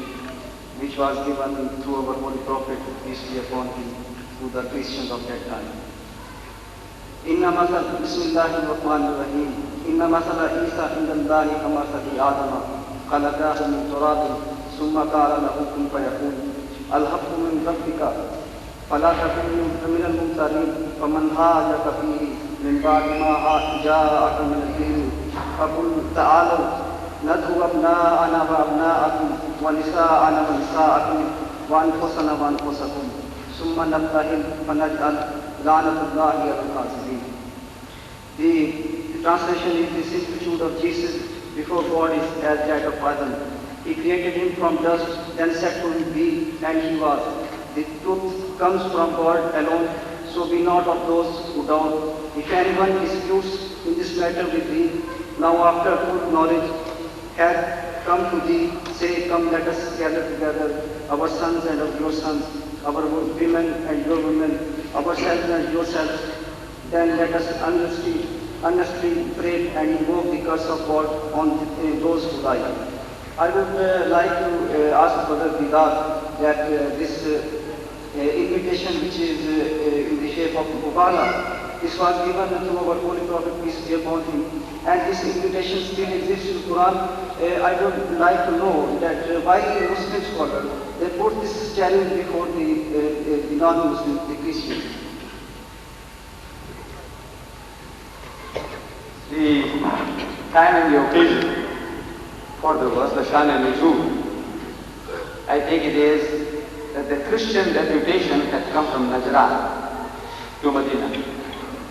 S8: which was given to our Holy Prophet, peace be upon him, to the Christians of that time. Inna masal Bismillahirrahmanirrahim. Inna masala Isa indallahi kamasali Adama khalaqahu min turabin summa qala lahu kun fayakun. الحق من ربك فلا تكن من الممترين فمن هاجك فيه من بعد ما جاءك من العلم فقل تعالوا ندعو أبناءنا وأبناءكم ونساءنا ونساءكم وأنفسنا وأنفسكم ثم نبتهل فنجعل لعنة الله على الكاذبين. The translation is the institute of Jesus before God is as that of Adam. He created him from dust, then said to him, be, and he was. The truth comes from God alone, so be not of those who doubt. If anyone disputes in this matter with thee, now after full knowledge hath come to thee, say, come, let us gather together, our sons and of your sons, our women and your women, ourselves and yourselves. Then let us earnestly pray and invoke the curse of God on those who die. I would like to ask Brother Deedat that this invitation, which is in the shape of Mubala, this was given to our Holy Prophet, peace be upon him, and this invitation still exists in Quran. I would like to know that why the Muslim scholar they put this challenge before the non-Muslims, the Christians.
S1: The time and the occasion for the verse, the Shan and Nuzul, I take it is that the Christian deputation had come from Najran to Medina.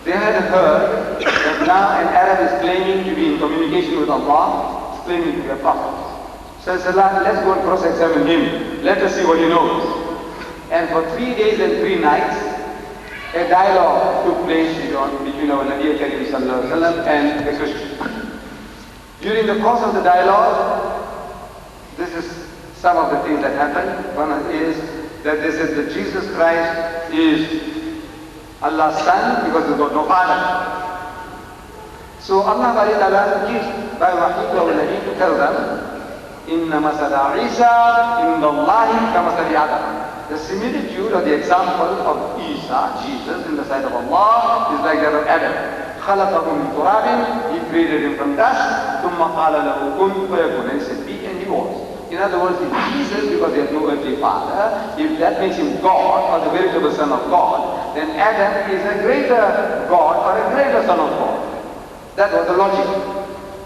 S1: They had heard that now an Arab is claiming to be in communication with Allah, is claiming to be a prophet. So I said, let's go and cross-examine him. Let us see what he knows. And for 3 days and 3 nights, a dialogue took place between our Nabi Karim Sallallahu Alaihi Wasallam and the Christian. During the course of the dialogue, this is some of the things that happened. One is that they said that Jesus Christ is Allah's son because he's got no father. So Allah gives by Wahi to our Nabi to tell them, Inna masala Isa inda Allahi kamasali Adam. The similitude or the example of Isa, Jesus, in the sight of Allah is like that of Adam. خلقه من تراب, he created him from dust, ثم قال له كن فيكون, and he said be, and he was. In other words, if Jesus, because he had no earthly father, if that makes him God or the veritable son of God, then Adam is a greater God or a greater son of God. That was the logic.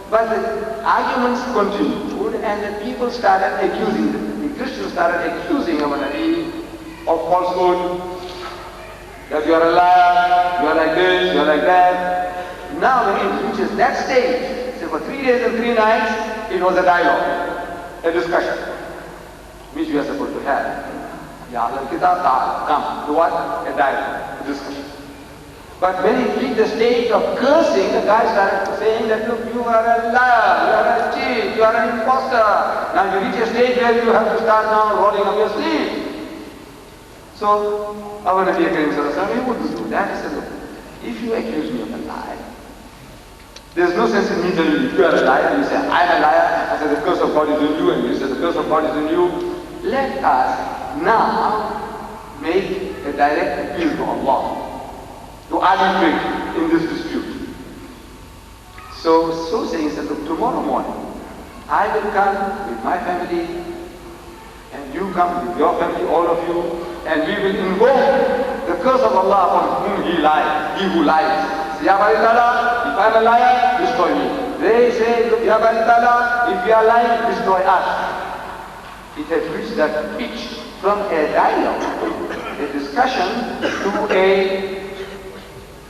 S1: But the arguments continued, and the people started accusing them. The Christians started accusing our Nabi of falsehood, that you are a liar, you are like this, you are like that. Now when it reaches that stage, so for 3 days and 3 nights, it was a dialogue, a discussion, which we are supposed to have. Ya Ahlul Kitab, come, do what? A dialogue, a discussion. But when it reached the stage of cursing, the guy started saying that, look, you are a liar, you are a cheat, you are an imposter. Now you reach a stage where you have to start now rolling up your sleeves. So, our Nabi Karim Sallallahu Alaihi Wasallam, he wouldn't do that. He said, look, if you accuse me of a lie, there's no sense in me telling you, if you are a liar, and you say, I'm a liar, I say, the curse of God is in you, and you say, the curse of God is in you. Let us now make a direct appeal to Allah to arbitrate in this dispute. So saying, he said, look, tomorrow morning, I will come with my family, and you come with your family, all of you, and we will invoke the curse of Allah upon whom he who lies. Ya Bani Ta'ala, if I am a liar, destroy me. They say, look, Ya Bani Ta'ala, if you are lying, destroy us. It has reached that pitch from a dialogue, a discussion, to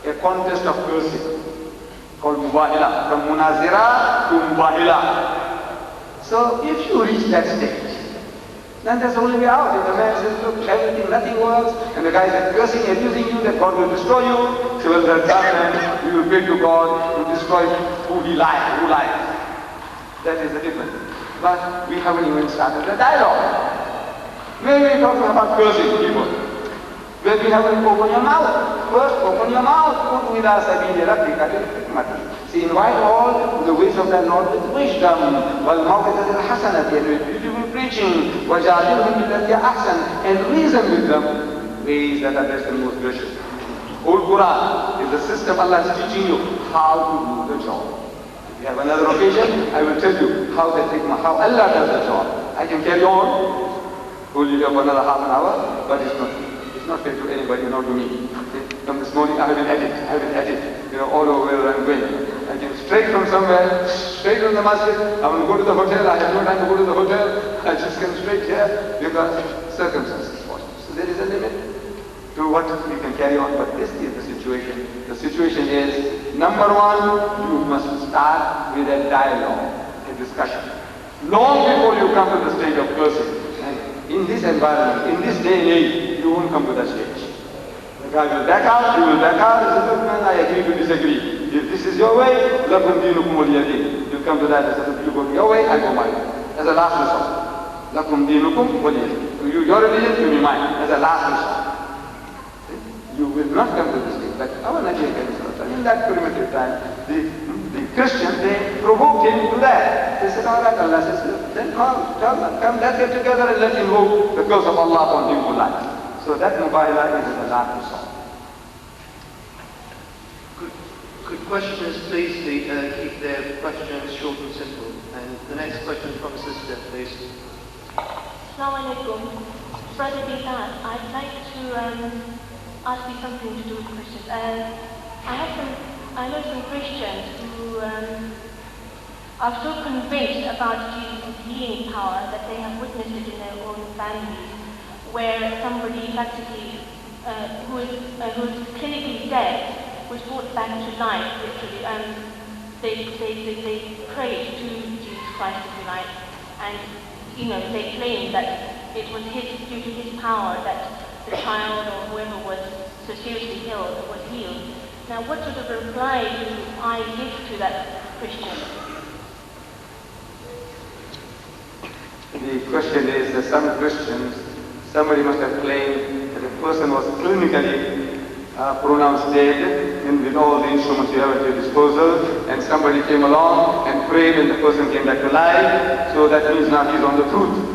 S1: a contest of cursing called Mubahila, from Munazira to Mubahila. So if you reach that stage, then that's the only way out. If the man says, look, everything, nothing works, and the guy is cursing, abusing you, that God will destroy you, so well, then we will pray to God to destroy who lies. That is the difference. But we haven't even started the dialogue. When we talking about cursing people, when we haven't opened your mouth, first open your mouth. See, invite all the ways of the Lord with wisdom, and with beautiful preaching, and reason with them, ways that are best and most gracious. Old Quran is the system Allah is teaching you how to do the job. If you have another occasion, I will tell you how Allah does the job. I can carry on, hold you up another half an hour, but it's not fair to anybody, not to me. From this morning I have been at it, all over where I'm going. I came straight from somewhere, straight from the masjid. I want to go to the hotel, I have no time to go to the hotel. I just came straight here because circumstances forced. So there is a limit to what we can carry on, but this is the situation. The situation is, number one, you must start with a dialogue, a discussion. Long before you come to the stage of cursing. And in this environment, in this day and age, you won't come to that stage. The guy will back out, you will back out, and say, look man, I agree to disagree. If this is your way, lakum dinukum waliyadin. You come to that and say, you go your way, I go my way. As a last resort. Lakum dinukum waliyadin. Your religion, to be mine. As a last resort. You will not come to this stage. Like our Nabi in that primitive time, the Christians, they provoked him to that. They said, all right, Allah says, then come, let's get together and let's invoke the curse of Allah upon him who lies. So that Mubahila is the last resort.
S2: Could questioners please keep their questions short and simple? And the next question from sister, please.
S7: Assalamu alaikum. Brother Deedats, I'd like to ask you something to do with Christians. I know some Christians who are so convinced about Jesus' healing power that they have witnessed it in their own families, where somebody practically who is clinically dead was brought back to life, literally, and they prayed to Jesus Christ, if you like, and they claimed that it was due to his power that the child or whoever was so seriously ill was healed. Now, what sort of reply do I give to that Christian?
S1: The question is that some Christians, somebody must have claimed that a person was clinically pronounced dead and with all the instruments you have at your disposal, and somebody came along and prayed and the person came back to life, so that means now he's on the truth.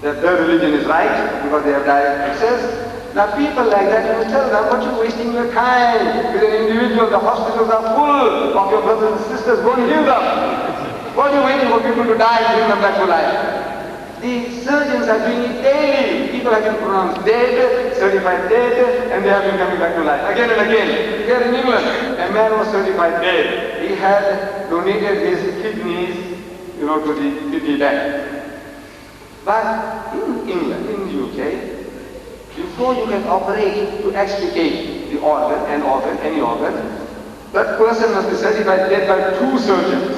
S1: That their religion is right because they have direct access. Now people like that, you tell them, what you're wasting your time with an individual, the hospitals are full of your brothers and sisters, go and heal them. What are you waiting for people to die and bring them back to life? The surgeons are doing it daily. People have been pronounced dead, certified dead, and they have been coming back to life again and again. Here in England, a man was certified dead. He had donated his kidneys to the DEEDAT. But in England, in the UK, before you can operate to extricate the organ, any organ, that person must be certified dead by 2 surgeons.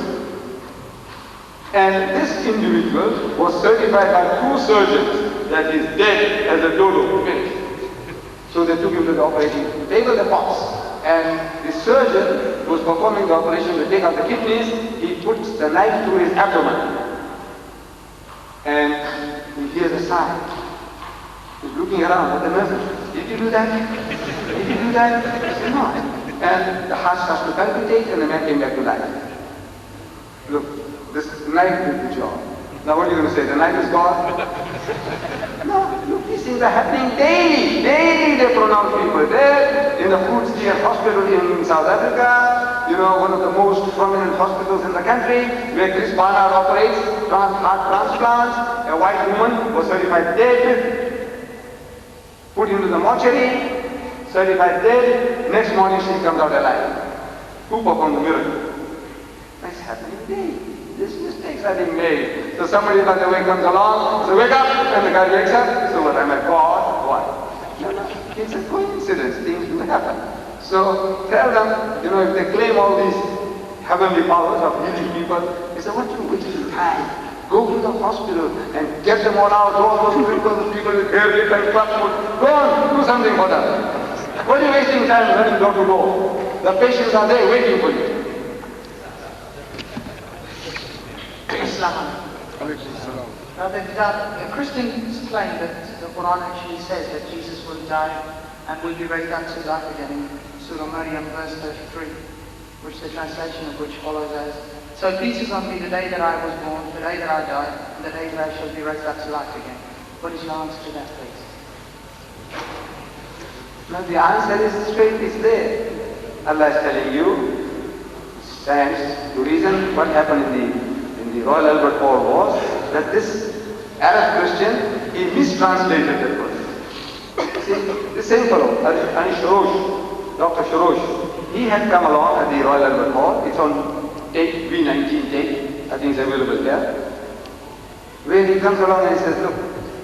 S1: And this individual was certified by 2 surgeons that he's dead as a dodo, finished. So they took him to the operating table, the box. And the surgeon who was performing the operation to take out the kidneys, he puts the knife through his abdomen. And he hears a sigh. He's looking around at the nurse. Did you do that? Did you do that? He said, no. And the heart starts to palpitate and the man came back to life. Look, this knife did the job. Now what are you going to say? The knife is gone? No, look, these things are happening daily. Daily they pronounce people dead. In the Food Steer Hospital in South Africa, one of the most prominent hospitals in the country, where Chris Barnard operates heart transplants. A white woman was certified dead, put into the mortuary, certified dead. Next morning she comes out alive. Who performed the miracle? That's happening daily. These mistakes are being made. So somebody by the way comes along, so wake up, and the guy wakes up, so what, am I God? What? No, it's a coincidence, things do happen. So tell them, if they claim all these heavenly powers of healing people, they say, what are you wasting time? Go to the hospital and get them all out, all those people with hair and clubfoot. Go on, do something for them. What are you wasting time learning door to door? The patients are there waiting for you.
S9: Now, Christians claim that the Quran actually says that Jesus will die and will be raised up to life again in Surah Maryam verse 33, which the translation of which follows as, so peace is on me the day that I was born, the day that I died, and the day that I shall be raised up to life again. What is your answer to that, please?
S1: Now the answer is straight, it's there. Allah is telling you, stands to reason what happened in the Royal Albert Hall was that this Arab Christian, he mistranslated that verse. See, the same fellow, Anish Sharosh, Dr. Sharosh, he had come along at the Royal Albert Hall. It's on tape, V19 tape, I think it's available there, where he comes along and he says, look,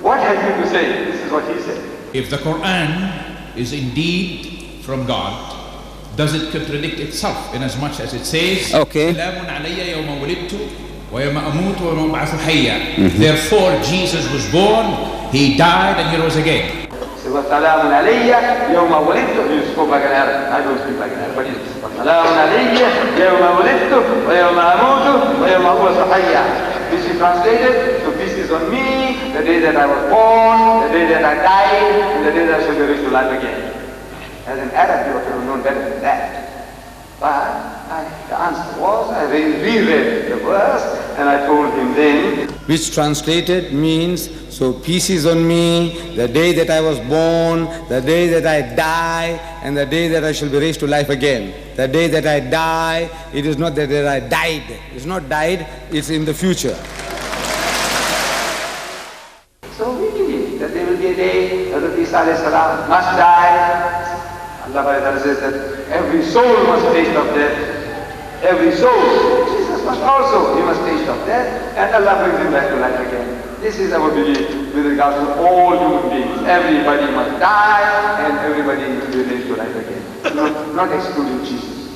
S1: what have you to say? This is what he said.
S10: If the Quran is indeed from God, does it contradict itself in as much as it says, Therefore Jesus was born, he died and he rose again.
S1: You spoke like an Arab. I don't speak like an Arab, but it's This is translated, so peace is on me, the day that I was born, the day that I died, and the day that I shall be raised to life again. As an Arab, you ought to have known better than that. But the answer was, I reread the verse, and I told him then,
S11: which translated means, so peace is on me, the day that I was born, the day that I die, and the day that I shall be raised to life again. The day that I die, it is not the day that I died. It's not died, it's in the future.
S1: So we believe that there will be a day that Isa salam must die. Allah says that every soul must taste of death. Every soul. Jesus must also, he must taste of death, and Allah brings him back to life again. This is our belief with regards to all human beings. Everybody must die, and everybody must be raised to life again. Not excluding Jesus.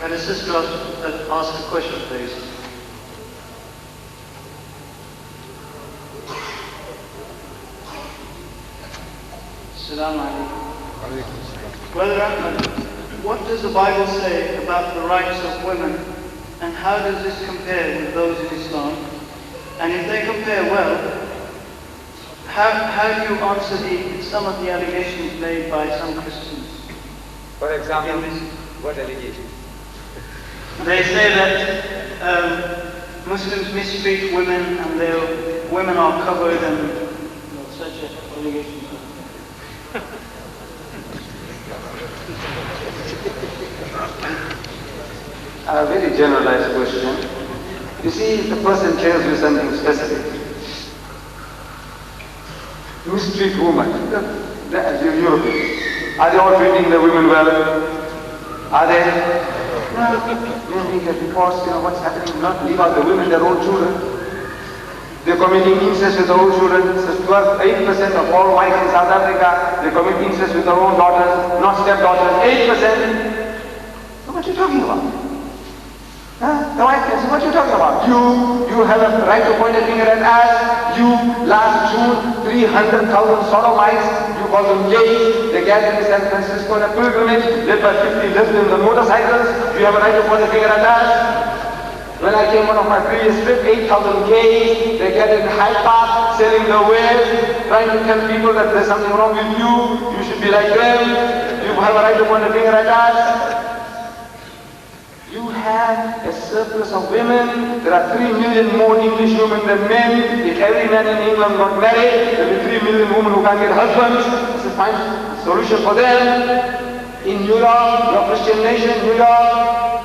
S2: Can a sister ask a question, please?
S9: Assalamu alaikum.
S12: Brother Ahmed, what does the Bible say about the rights of women, and how does this compare with those in Islam? And if they compare well, how do you answer some of the allegations made by some Christians?
S1: For example, what allegations?
S12: They say that Muslims mistreat women and women are covered and such allegations.
S1: A very generalized question. You see, if the person tells you something specific, mistreat women, the Europeans, are they all treating the women well? Are they? When we get reports, what's happening, not leave out the women, their own children. They're committing incest with their own children. It says 8% of all wives in South Africa, they commit incest with their own daughters, not stepdaughters, 8%. So what are you talking about? The wife can say, what are you talking about? You have a right to point a finger at us. You, last June, 300,000 sodomites, you call them gays. They gathered in San Francisco on a pilgrimage, led by 50 lesbians on motorcycles. You have a right to point a finger at us. When I came on my previous trip, 8,000 gays, they gathered in Hyde Park, selling their wares, trying to tell people that there's something wrong with you should be like them, you have a right to point a finger at us. You have a surplus of women. There are 3 million more English women than men. If every man in England got married, there will be 3 million women who can't get husbands. This is find a solution for them. In New York, your Christian nation, New York,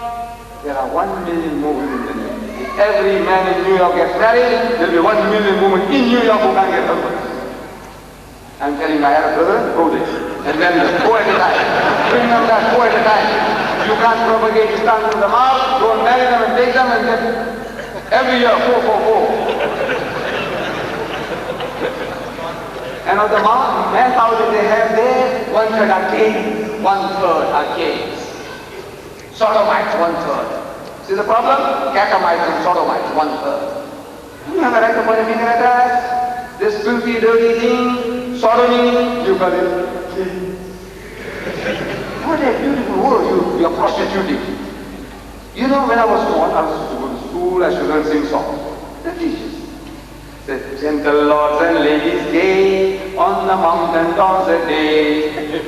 S1: there are 1 million more women than men. If every man in New York gets married, there will be 1 million women in New York who can't get husbands. I'm telling my Arab brother, go there. And then go at a time. Bring them back, go at a time. You can't propagate Islam to them out, go and marry them and take them and get every year 4. And of the manpower that they have there, 1/3 are gays, 1/3 are gays. Sodomites, 1/3. See the problem? Catamites and sodomites, 1/3. You have a right to point a finger at us. This filthy, dirty thing, sodomy, you call it gay. What a beautiful world you are prostituting. When I was small, I was to go to school, I should learn sing songs. The teachers said, gentle lords and ladies gay, on the mountain tops a day.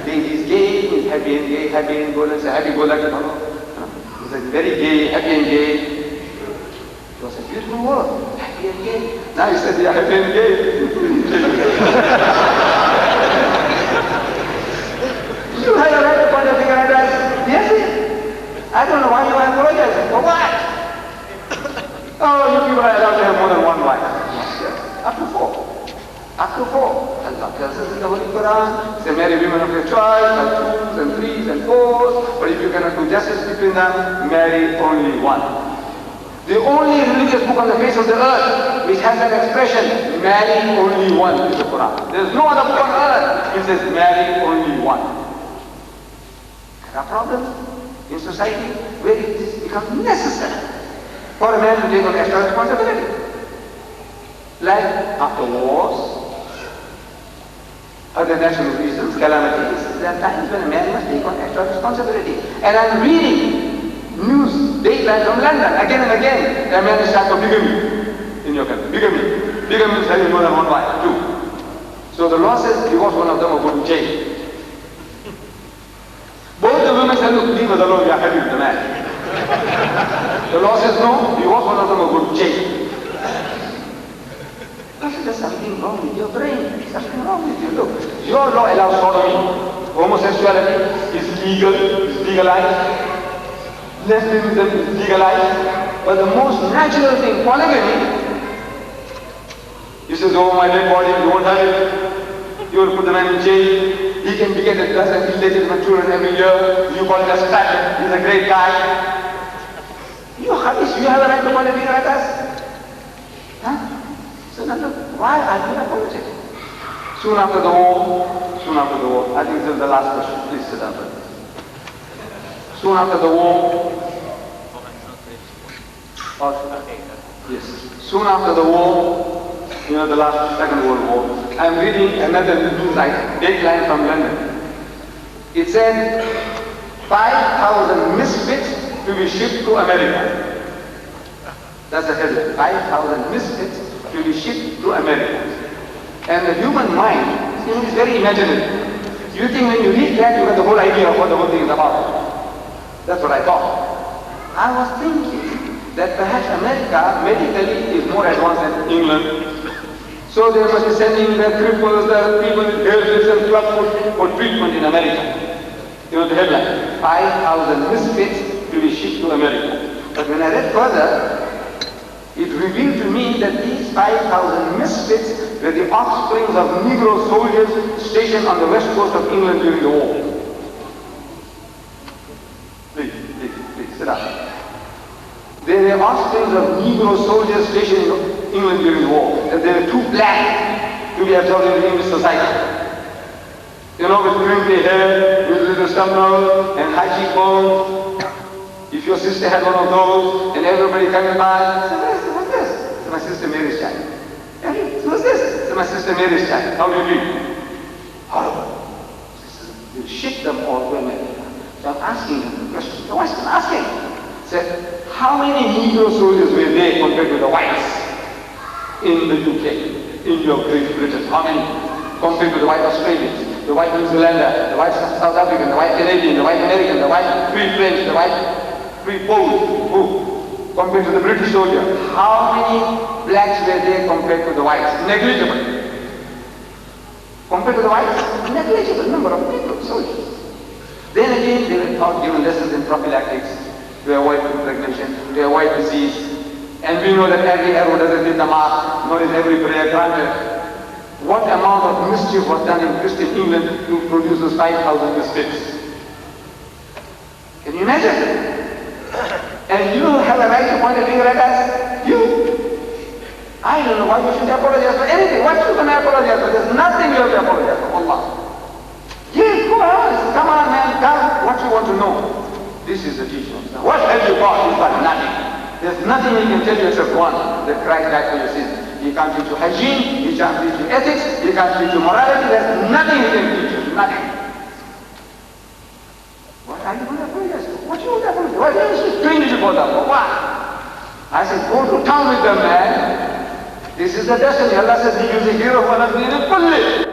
S1: Ladies gay means happy and gay, happy and good, and say happy go lucky. It was very gay, happy and gay. It was a beautiful world, happy and gay. Now he said, yeah, happy and gay. You have a right to point a finger at us. Yes, I don't know why you are apologizing. For what? Oh, you people are allowed to have more than one wife. Yes. Up to 4. Up to 4. Allah tells us in the Holy Quran, say marry women of your choice, have 2s and 3s and 4s, but if you cannot do justice between them, marry only one. The only religious book on the face of the earth which has that expression, marry only one, is the Quran. There is no other book on earth which says marry only one. There are problems in society where it becomes necessary for a man to take on extra responsibility. Like after wars, other natural reasons, calamities, there are times when a man must take on extra responsibility. And I'm reading news, dateline from London, again and again, a man is charged for bigamy in your country. Bigamy. Bigamy is having more than one wife, 2. So the law says divorce one of them or go to jail. Both the women say, look, leave us alone, we are happy with the man. The law says no, divorce one of them or go to jail. I said, there's something wrong with your brain, something wrong with you. Look, your law allows sodomy, homosexuality is legal, is legalized, lesbianism is legalized, but the most natural thing, polygamy, you say, oh, my dead body, you won't have it, you will put the man in jail. He can beget a dozen illegitimate children every year. You call it a stud. He's a great guy. You have a right to point a finger at us. Huh? So now look, why are you apologetic? Soon after the war, I think this is the last question. Please sit down. Soon after the war, yes. Soon after the war, the last Second World War, I'm reading another news dateline from London. It said 5,000 misfits to be shipped to America. That's the headline. 5,000 misfits to be shipped to America. And the human mind is very imaginative. You think when you read that, you get the whole idea of what the whole thing is about. That's what I thought. I was thinking that perhaps America medically is more advanced than England. So they must be sending the cripples, the people with hairdress and clubfoot for treatment in America. The headline, 5,000 misfits to be shipped to America. But when I read further, it revealed to me that these 5,000 misfits were the offsprings of Negro soldiers stationed on the west coast of England during the war. Please. Iraq. They were offspring of Negro soldiers stationed in England during the war. That they were too black to be absorbed in the English society. You know, with crinkly hair, with little stumble and high cheekbones. If your sister had one of those, and everybody coming by, say, what's this? It's my sister Mary's child. What's this? It's my sister Mary's child. How do you feel? Horrible. You shit them all women. So I'm asking them the question. The wife's been asking. Said, how many Negro soldiers were there compared to the whites in the UK, in your Great Britain? How many? Compared to the white Australians, the white New Zealander, the white South African, the white Canadian, the white American, the white Free French, the white Free Polish, compared to the British soldier. How many blacks were there compared to the whites? Negligible. Compared to the whites, negligible number of Negro soldiers. Then again, they were taught, given lessons in prophylactics, to avoid impregnation, to avoid disease. And we know that every arrow doesn't hit the mark, nor is every prayer granted. What amount of mischief was done in Christian England to produce those 5,000 mistakes? Can you imagine? And you have a right to point a finger at us? You? I don't know why you should apologize for anything. What you going to apologize for? There's nothing you have to apologize for. Allah. Yes, go on. Come on, man. Tell what you want to know. This is the teaching of Islam. What have you got? You've got nothing. There's nothing he can tell you except one, that Christ died for your sins. He can't teach you hygiene, he can't teach you ethics, he can't teach you morality. There's nothing he can teach you. Nothing. What are you going to apologize for? What you want to apologize for? What are you doing to go there for? What? I said, go to town with them, man. This is the destiny. Allah says, he is a hero for Allah.